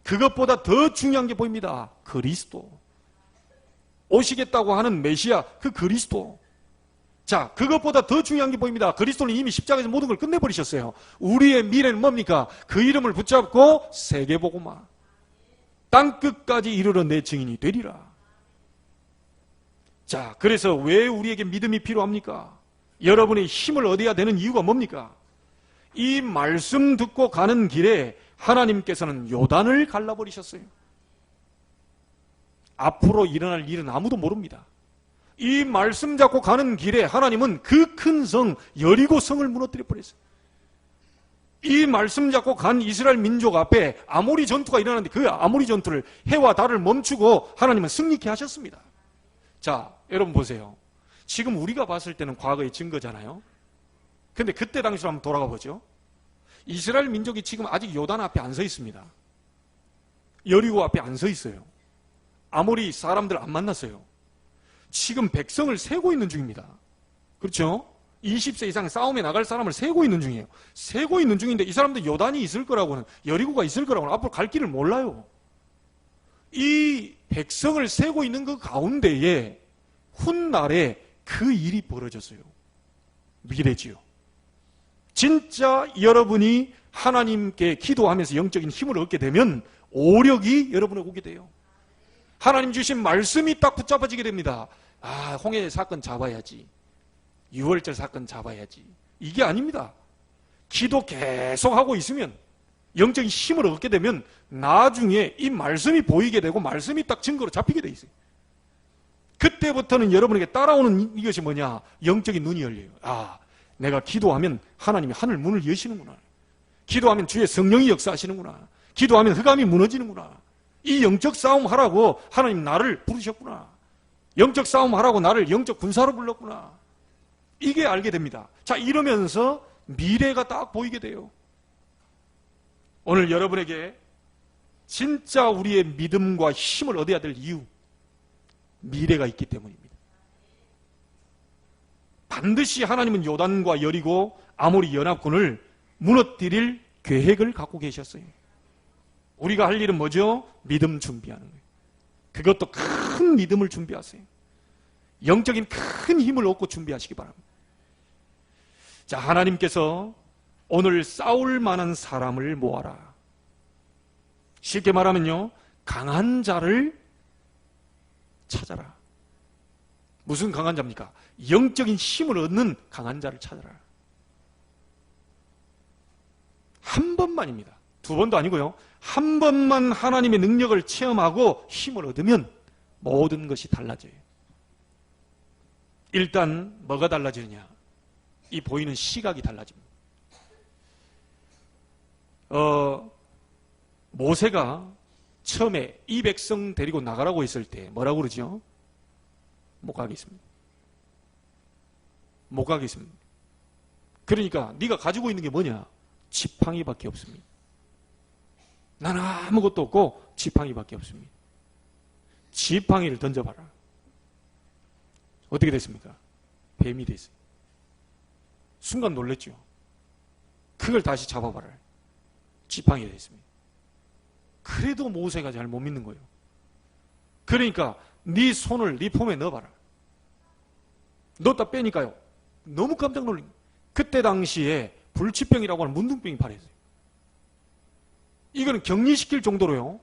그것보다 더 중요한 게 보입니다. 그리스도. 오시겠다고 하는 메시아, 그 그리스도. 자, 그것보다 더 중요한 게 보입니다. 그리스도는 이미 십자가에서 모든 걸 끝내버리셨어요. 우리의 미래는 뭡니까? 그 이름을 붙잡고 세계복음화, 땅끝까지 이르러 내 증인이 되리라. 자, 그래서 왜 우리에게 믿음이 필요합니까? 여러분의 힘을 얻어야 되는 이유가 뭡니까? 이 말씀 듣고 가는 길에 하나님께서는 요단을 갈라버리셨어요. 앞으로 일어날 일은 아무도 모릅니다. 이 말씀 잡고 가는 길에 하나님은 그 큰 성 여리고 성을 무너뜨려 버렸어요. 이 말씀 잡고 간 이스라엘 민족 앞에 아모리 전투가 일어났는데 그 아모리 전투를 해와 달을 멈추고 하나님은 승리케 하셨습니다. 자, 여러분 보세요. 지금 우리가 봤을 때는 과거의 증거잖아요. 근데 그때 당시로 한번 돌아가 보죠. 이스라엘 민족이 지금 아직 요단 앞에 안 서 있습니다. 여리고 앞에 안 서 있어요. 아모리 사람들 안 만났어요. 지금 백성을 세고 있는 중입니다. 그렇죠? 20세 이상 싸움에 나갈 사람을 세고 있는 중이에요. 세고 있는 중인데 이 사람들 요단이 있을 거라고는, 여리고가 있을 거라고는 앞으로 갈 길을 몰라요. 이 백성을 세고 있는 그 가운데에 훗날에 그 일이 벌어졌어요. 미래지요. 진짜 여러분이 하나님께 기도하면서 영적인 힘을 얻게 되면 오력이 여러분에게 오게 돼요. 하나님 주신 말씀이 딱 붙잡아지게 됩니다. 아, 홍해 사건 잡아야지. 6월절 사건 잡아야지. 이게 아닙니다. 기도 계속하고 있으면, 영적인 힘을 얻게 되면 나중에 이 말씀이 보이게 되고 말씀이 딱 증거로 잡히게 돼 있어요. 그때부터는 여러분에게 따라오는 이것이 뭐냐? 영적인 눈이 열려요. 아, 내가 기도하면 하나님이 하늘 문을 여시는구나. 기도하면 주의 성령이 역사하시는구나. 기도하면 흑암이 무너지는구나. 이 영적 싸움 하라고 하나님 나를 부르셨구나. 영적 싸움 하라고 나를 영적 군사로 불렀구나. 이게 알게 됩니다. 자, 이러면서 미래가 딱 보이게 돼요. 오늘 여러분에게 진짜 우리의 믿음과 힘을 얻어야 될 이유, 미래가 있기 때문입니다. 반드시 하나님은 요단과 여리고 아모리 연합군을 무너뜨릴 계획을 갖고 계셨어요. 우리가 할 일은 뭐죠? 믿음 준비하는 거예요. 그것도 큰 믿음을 준비하세요. 영적인 큰 힘을 얻고 준비하시기 바랍니다. 자, 하나님께서 오늘 싸울 만한 사람을 모아라. 쉽게 말하면요, 강한 자를 찾아라. 무슨 강한 자입니까? 영적인 힘을 얻는 강한 자를 찾아라. 한 번만입니다. 두 번도 아니고요. 한 번만 하나님의 능력을 체험하고 힘을 얻으면 모든 것이 달라져요. 일단 뭐가 달라지느냐? 이 보이는 시각이 달라집니다. 모세가 처음에 이 백성 데리고 나가라고 했을 때 뭐라고 그러죠? 못 가겠습니다. 못 가겠습니다. 그러니까 네가 가지고 있는 게 뭐냐? 지팡이밖에 없습니다. 나는 아무것도 없고 지팡이밖에 없습니다. 지팡이를 던져봐라. 어떻게 됐습니까? 뱀이 됐어요. 순간 놀랬죠. 그걸 다시 잡아봐라. 지팡이가 됐습니다. 그래도 모세가 잘 못 믿는 거예요. 그러니까 네 손을 네 폼에 넣어봐라. 넣었다 빼니까요. 너무 깜짝 놀란 거예요. 그때 당시에 불치병이라고 하는 문둥병이 발했어요. 이거는 격리시킬 정도로요.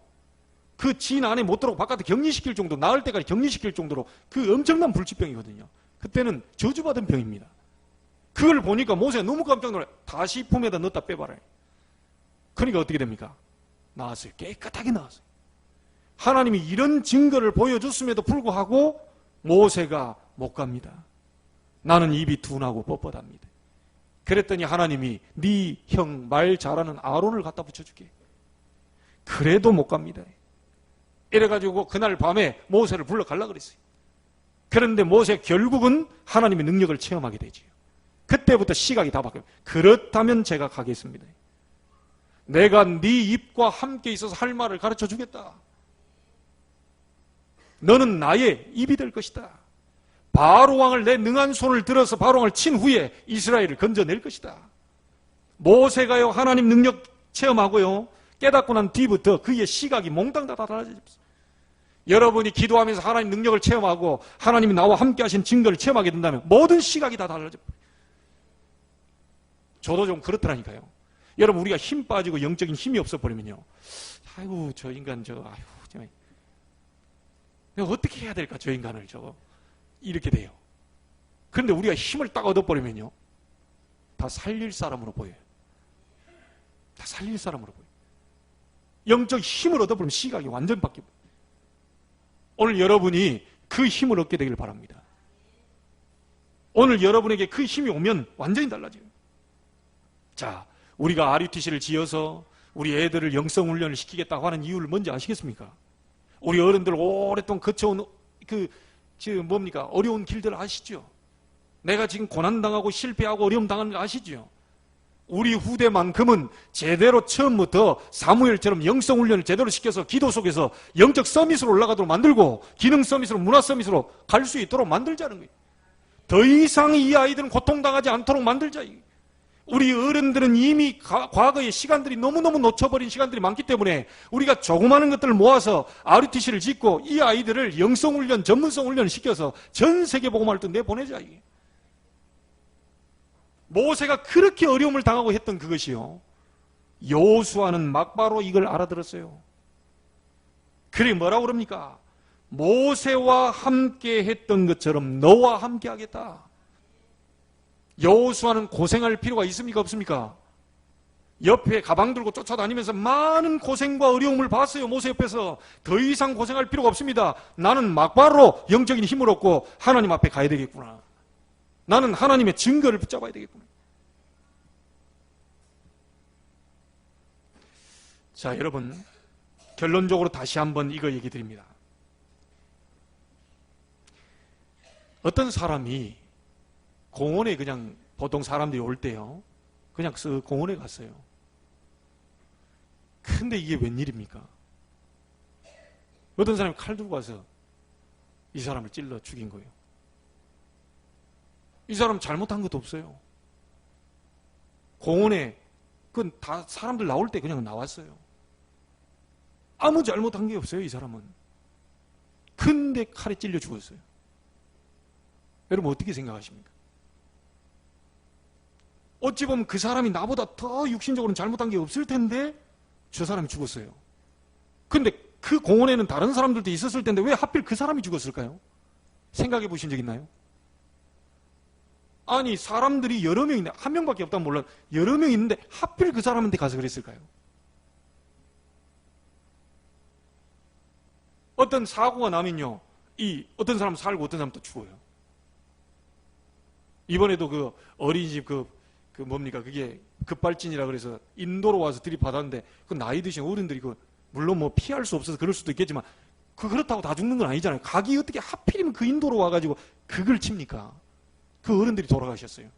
그 진 안에 못 들어오고 바깥에 격리시킬 정도, 나을 때까지 격리시킬 정도로 그 엄청난 불치병이거든요. 그때는 저주받은 병입니다. 그걸 보니까 모세가 너무 깜짝 놀라요. 다시 폼에다 넣었다 빼봐라. 그러니까 어떻게 됩니까? 나왔어요. 깨끗하게 나왔어요. 하나님이 이런 증거를 보여줬음에도 불구하고 모세가 못 갑니다. 나는 입이 둔하고 뻣뻣합니다. 그랬더니 하나님이 네 형 말 잘하는 아론을 갖다 붙여줄게. 그래도 못 갑니다. 이래가지고 그날 밤에 모세를 불러가려고 그랬어요. 그런데 모세 결국은 하나님의 능력을 체험하게 되지요. 그때부터 시각이 다 바뀌어요. 그렇다면 제가 가겠습니다. 내가 네 입과 함께 있어서 할 말을 가르쳐 주겠다. 너는 나의 입이 될 것이다. 바로 왕을 내 능한 손을 들어서 바로 왕을 친 후에 이스라엘을 건져낼 것이다. 모세가요 하나님 능력 체험하고요 깨닫고 난 뒤부터 그의 시각이 몽땅 다 달라집니다. 여러분이 기도하면서 하나님 능력을 체험하고 하나님이 나와 함께 하신 증거를 체험하게 된다면 모든 시각이 다 달라집니다. 저도 좀 그렇더라니까요. 여러분 우리가 힘 빠지고 영적인 힘이 없어 버리면요. 아이고 저 인간 내가 어떻게 해야 될까 저 인간을 이렇게 돼요. 그런데 우리가 힘을 딱 얻어버리면요. 다 살릴 사람으로 보여요. 다 살릴 사람으로 보여요. 영적 힘을 얻어버리면 시각이 완전 바뀌어요. 오늘 여러분이 그 힘을 얻게 되길 바랍니다. 오늘 여러분에게 그 힘이 오면 완전히 달라져요. 자, 우리가 RUTC를 지어서 우리 애들을 영성훈련을 시키겠다고 하는 이유를 뭔지 아시겠습니까? 우리 어른들 오랫동안 거쳐온 어려운 길들 아시죠? 내가 지금 고난당하고 실패하고 어려움 당하는 거 아시죠? 우리 후대만큼은 제대로 처음부터 사무엘처럼 영성훈련을 제대로 시켜서 기도 속에서 영적 서밋으로 올라가도록 만들고 기능 서밋으로 문화 서밋으로 갈 수 있도록 만들자는 거예요. 더 이상 이 아이들은 고통당하지 않도록 만들자. 우리 어른들은 이미 과거의 시간들이 너무너무 놓쳐버린 시간들이 많기 때문에 우리가 조그마한 것들을 모아서 RUTC를 짓고 이 아이들을 영성훈련, 전문성훈련을 시켜서 전 세계 복음화를 또 내보내자. 모세가 그렇게 어려움을 당하고 했던 그것이요. 여호수아는 막바로 이걸 알아들었어요. 그래 뭐라고 그럽니까? 모세와 함께 했던 것처럼 너와 함께 하겠다. 여호수아는 고생할 필요가 있습니까 없습니까? 옆에 가방 들고 쫓아다니면서 많은 고생과 어려움을 봤어요. 모세 옆에서. 더 이상 고생할 필요가 없습니다. 나는 막바로 영적인 힘을 얻고 하나님 앞에 가야 되겠구나. 나는 하나님의 증거를 붙잡아야 되겠구나. 자, 여러분 결론적으로 다시 한번 이거 얘기 드립니다. 어떤 사람이 공원에 그냥 보통 사람들이 올 때요. 그냥 공원에 갔어요. 근데 이게 웬일입니까? 어떤 사람이 칼 들고 와서 이 사람을 찔러 죽인 거예요. 이 사람 잘못한 것도 없어요. 공원에 그건 다 사람들 나올 때 그냥 나왔어요. 아무 잘못한 게 없어요, 이 사람은. 근데 칼에 찔려 죽었어요. 여러분 어떻게 생각하십니까? 어찌 보면 그 사람이 나보다 더 육신적으로는 잘못한 게 없을 텐데 저 사람이 죽었어요. 근데 그 공원에는 다른 사람들도 있었을 텐데 왜 하필 그 사람이 죽었을까요? 생각해 보신 적 있나요? 아니, 사람들이 여러 명 있는데, 한 명밖에 없다면 몰라. 여러 명 있는데 하필 그 사람한테 가서 그랬을까요? 어떤 사고가 나면요, 어떤 사람은 살고 어떤 사람은 또 죽어요. 이번에도 그 어린이집 뭡니까? 그게 급발진이라 그래서 인도로 와서 들이받았는데, 그 나이 드신 어른들이 물론 뭐 피할 수 없어서 그럴 수도 있겠지만, 그렇다고 다 죽는 건 아니잖아요. 각이 어떻게 하필이면 그 인도로 와가지고 그걸 칩니까? 그 어른들이 돌아가셨어요.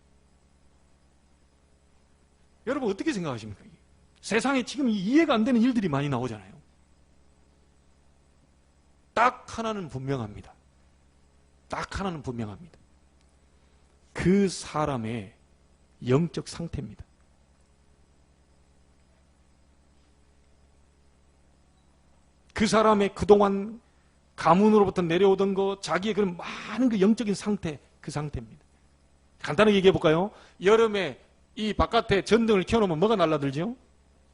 여러분 어떻게 생각하십니까? 세상에 지금 이해가 안 되는 일들이 많이 나오잖아요. 딱 하나는 분명합니다. 딱 하나는 분명합니다. 그 사람의 영적 상태입니다. 그 사람의 그동안 가문으로부터 내려오던 거, 자기의 그런 많은 그 영적인 상태, 그 상태입니다. 간단하게 얘기해 볼까요? 여름에 이 바깥에 전등을 켜놓으면 뭐가 날라들죠?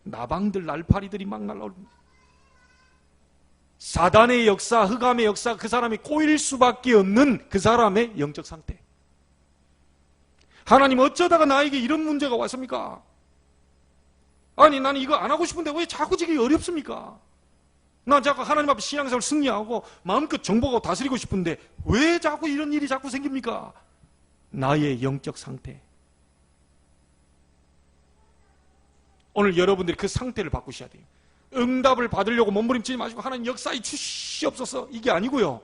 나방들, 날파리들이 막 날라옵니다. 사단의 역사, 흑암의 역사, 그 사람이 꼬일 수밖에 없는 그 사람의 영적 상태. 하나님 어쩌다가 나에게 이런 문제가 왔습니까? 아니, 나는 이거 안 하고 싶은데 왜 자꾸 지기 어렵습니까? 나 자꾸 하나님 앞에 신앙생활 승리하고 마음껏 정복하고 다스리고 싶은데 왜 자꾸 이런 일이 자꾸 생깁니까? 나의 영적 상태. 오늘 여러분들이 그 상태를 바꾸셔야 돼요. 응답을 받으려고 몸부림치지 마시고 하나님 역사에 주시옵소서, 이게 아니고요.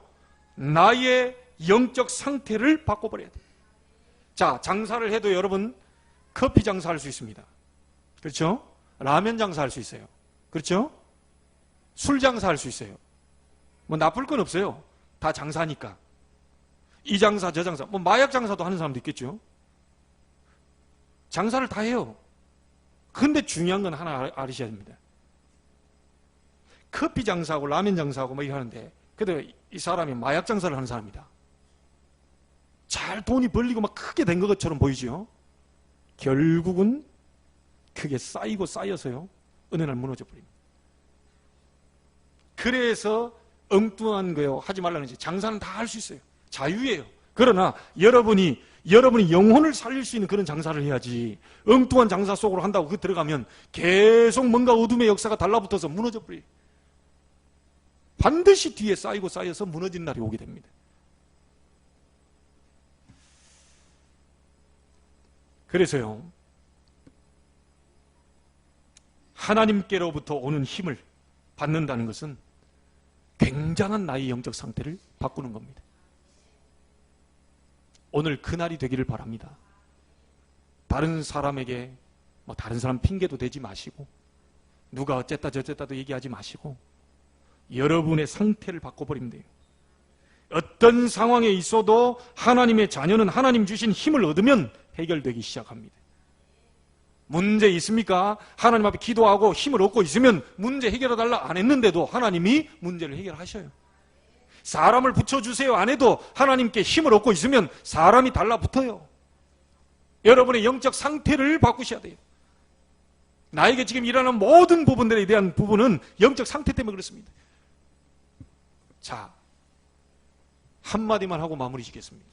나의 영적 상태를 바꿔버려야 돼요. 자, 장사를 해도 여러분 커피 장사할 수 있습니다. 그렇죠? 라면 장사할 수 있어요. 그렇죠? 술 장사할 수 있어요. 뭐 나쁠 건 없어요. 다 장사니까. 이 장사 저 장사, 뭐 마약 장사도 하는 사람도 있겠죠. 장사를 다 해요. 근데 중요한 건 하나 알으셔야 됩니다. 커피 장사하고 라면 장사하고 뭐 이렇게 하는데, 그래도 이 사람이 마약 장사를 하는 사람이다. 잘 돈이 벌리고 막 크게 된 것처럼 보이죠. 결국은 크게 쌓이고 쌓여서요, 어느 날 무너져 버립니다. 그래서 엉뚱한 거요 하지 말라는 거지. 장사는 다 할 수 있어요. 자유예요. 그러나 여러분이 영혼을 살릴 수 있는 그런 장사를 해야지, 엉뚱한 장사 속으로 한다고 그 들어가면 계속 뭔가 어둠의 역사가 달라붙어서 무너져 버려요. 반드시 뒤에 쌓이고 쌓여서 무너진 날이 오게 됩니다. 그래서요, 하나님께로부터 오는 힘을 받는다는 것은 굉장한 나의 영적 상태를 바꾸는 겁니다. 오늘 그날이 되기를 바랍니다. 다른 사람에게 다른 사람 핑계도 대지 마시고, 누가 어쨌다 저쨌다도 얘기하지 마시고, 여러분의 상태를 바꿔버리면 돼요. 어떤 상황에 있어도 하나님의 자녀는 하나님 주신 힘을 얻으면 해결되기 시작합니다. 문제 있습니까? 하나님 앞에 기도하고 힘을 얻고 있으면 문제 해결해달라 안 했는데도 하나님이 문제를 해결하셔요. 사람을 붙여주세요 안 해도 하나님께 힘을 얻고 있으면 사람이 달라붙어요. 여러분의 영적 상태를 바꾸셔야 돼요. 나에게 지금 일어나는 모든 부분들에 대한 부분은 영적 상태 때문에 그렇습니다. 자, 한마디만 하고 마무리 짓겠습니다.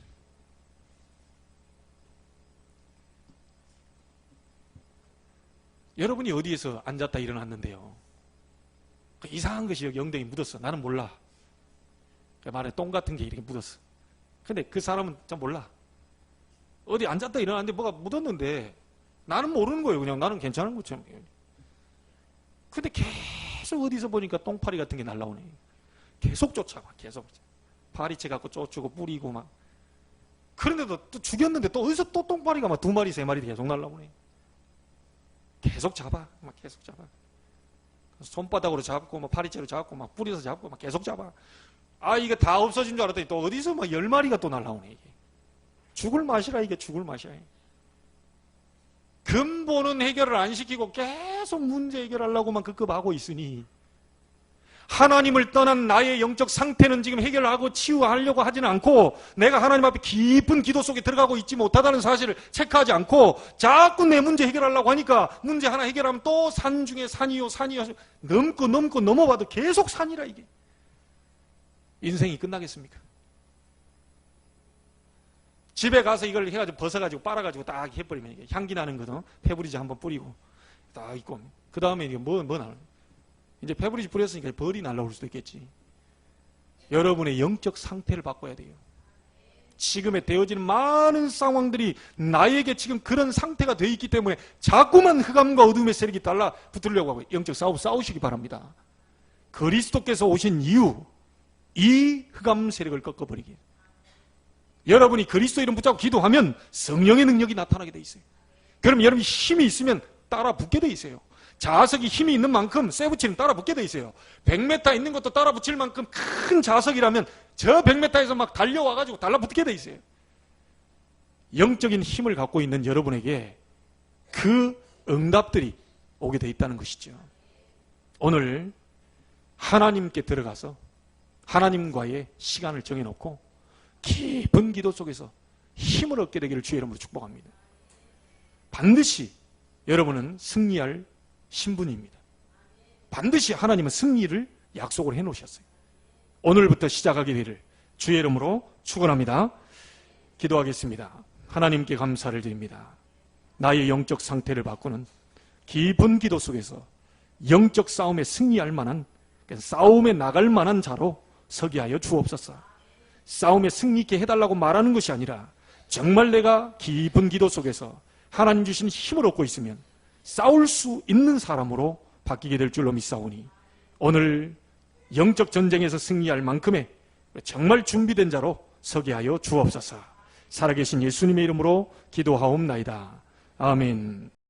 여러분이 어디에서 앉았다 일어났는데요, 이상한 것이 여기 엉덩이에 묻었어. 나는 몰라. 말에 똥 같은 게 이렇게 묻었어. 근데 그 사람은 잘 몰라. 어디 앉았다 일어났는데 뭐가 묻었는데 나는 모르는 거예요. 그냥 나는 괜찮은 것처럼. 근데 계속 어디서 보니까 똥파리 같은 게 날라오네. 계속 쫓아가. 계속 파리채 갖고 쫓고 뿌리고 막. 그런데도 또 죽였는데 또 어디서 또 똥파리가 막 2마리 3마리 계속 날라오네. 계속 잡아. 막 계속 잡아. 손바닥으로 잡고 막 파리채로 잡고 막 뿌려서 잡고 막 계속 잡아. 아, 이게 다 없어진 줄 알았더니 또 어디서 막 10마리가 또 날라오네, 이게. 죽을 맛이라, 이게 죽을 맛이야. 근본은 해결을 안 시키고 계속 문제 해결하려고만 급급하고 있으니, 하나님을 떠난 나의 영적 상태는 지금 해결하고 치유하려고 하지는 않고 내가 하나님 앞에 깊은 기도 속에 들어가고 있지 못하다는 사실을 체크하지 않고 자꾸 내 문제 해결하려고 하니까 문제 하나 해결하면 또 산 중에 산이요 넘고 넘어봐도 계속 산이라 이게. 인생이 끝나겠습니까? 집에 가서 이걸 해가지고 벗어가지고 빨아가지고 딱 해버리면 이게 향기 나는 거든 페브리즈 한번 뿌리고 딱 있고 그 다음에 이게 뭐 나는 이제 페브리즈 뿌렸으니까 벌이 날라올 수도 있겠지. 여러분의 영적 상태를 바꿔야 돼요. 지금에 되어지는 많은 상황들이 나에게 지금 그런 상태가 되어 있기 때문에 자꾸만 흑암과 어둠의 세력이 달라붙으려고 하고 영적 싸움 싸우시기 바랍니다. 그리스도께서 오신 이유 이 흑암 세력을 꺾어버리기. 여러분이 그리스도 이름 붙잡고 기도하면 성령의 능력이 나타나게 돼 있어요. 그럼 여러분이 힘이 있으면 따라 붙게 돼 있어요. 자석이 힘이 있는 만큼 쇠붙이는 따라 붙게 돼 있어요. 100m 있는 것도 따라 붙일 만큼 큰 자석이라면 저 100m에서 막 달려와가지고 달라붙게 돼 있어요. 영적인 힘을 갖고 있는 여러분에게 그 응답들이 오게 돼 있다는 것이죠. 오늘 하나님께 들어가서 하나님과의 시간을 정해놓고 깊은 기도 속에서 힘을 얻게 되기를 주의 이름으로 축복합니다. 반드시 여러분은 승리할 신분입니다. 반드시 하나님은 승리를 약속을 해놓으셨어요. 오늘부터 시작하게 되기를 주의 이름으로 축원합니다. 기도하겠습니다. 하나님께 감사를 드립니다. 나의 영적 상태를 바꾸는 깊은 기도 속에서 영적 싸움에 승리할 만한, 싸움에 나갈 만한 자로 서게 하여 주옵소서. 싸움에 승리 있게 해달라고 말하는 것이 아니라 정말 내가 깊은 기도 속에서 하나님 주신 힘을 얻고 있으면 싸울 수 있는 사람으로 바뀌게 될 줄로 믿사오니 오늘 영적 전쟁에서 승리할 만큼의 정말 준비된 자로 서게 하여 주옵소서. 살아계신 예수님의 이름으로 기도하옵나이다. 아멘.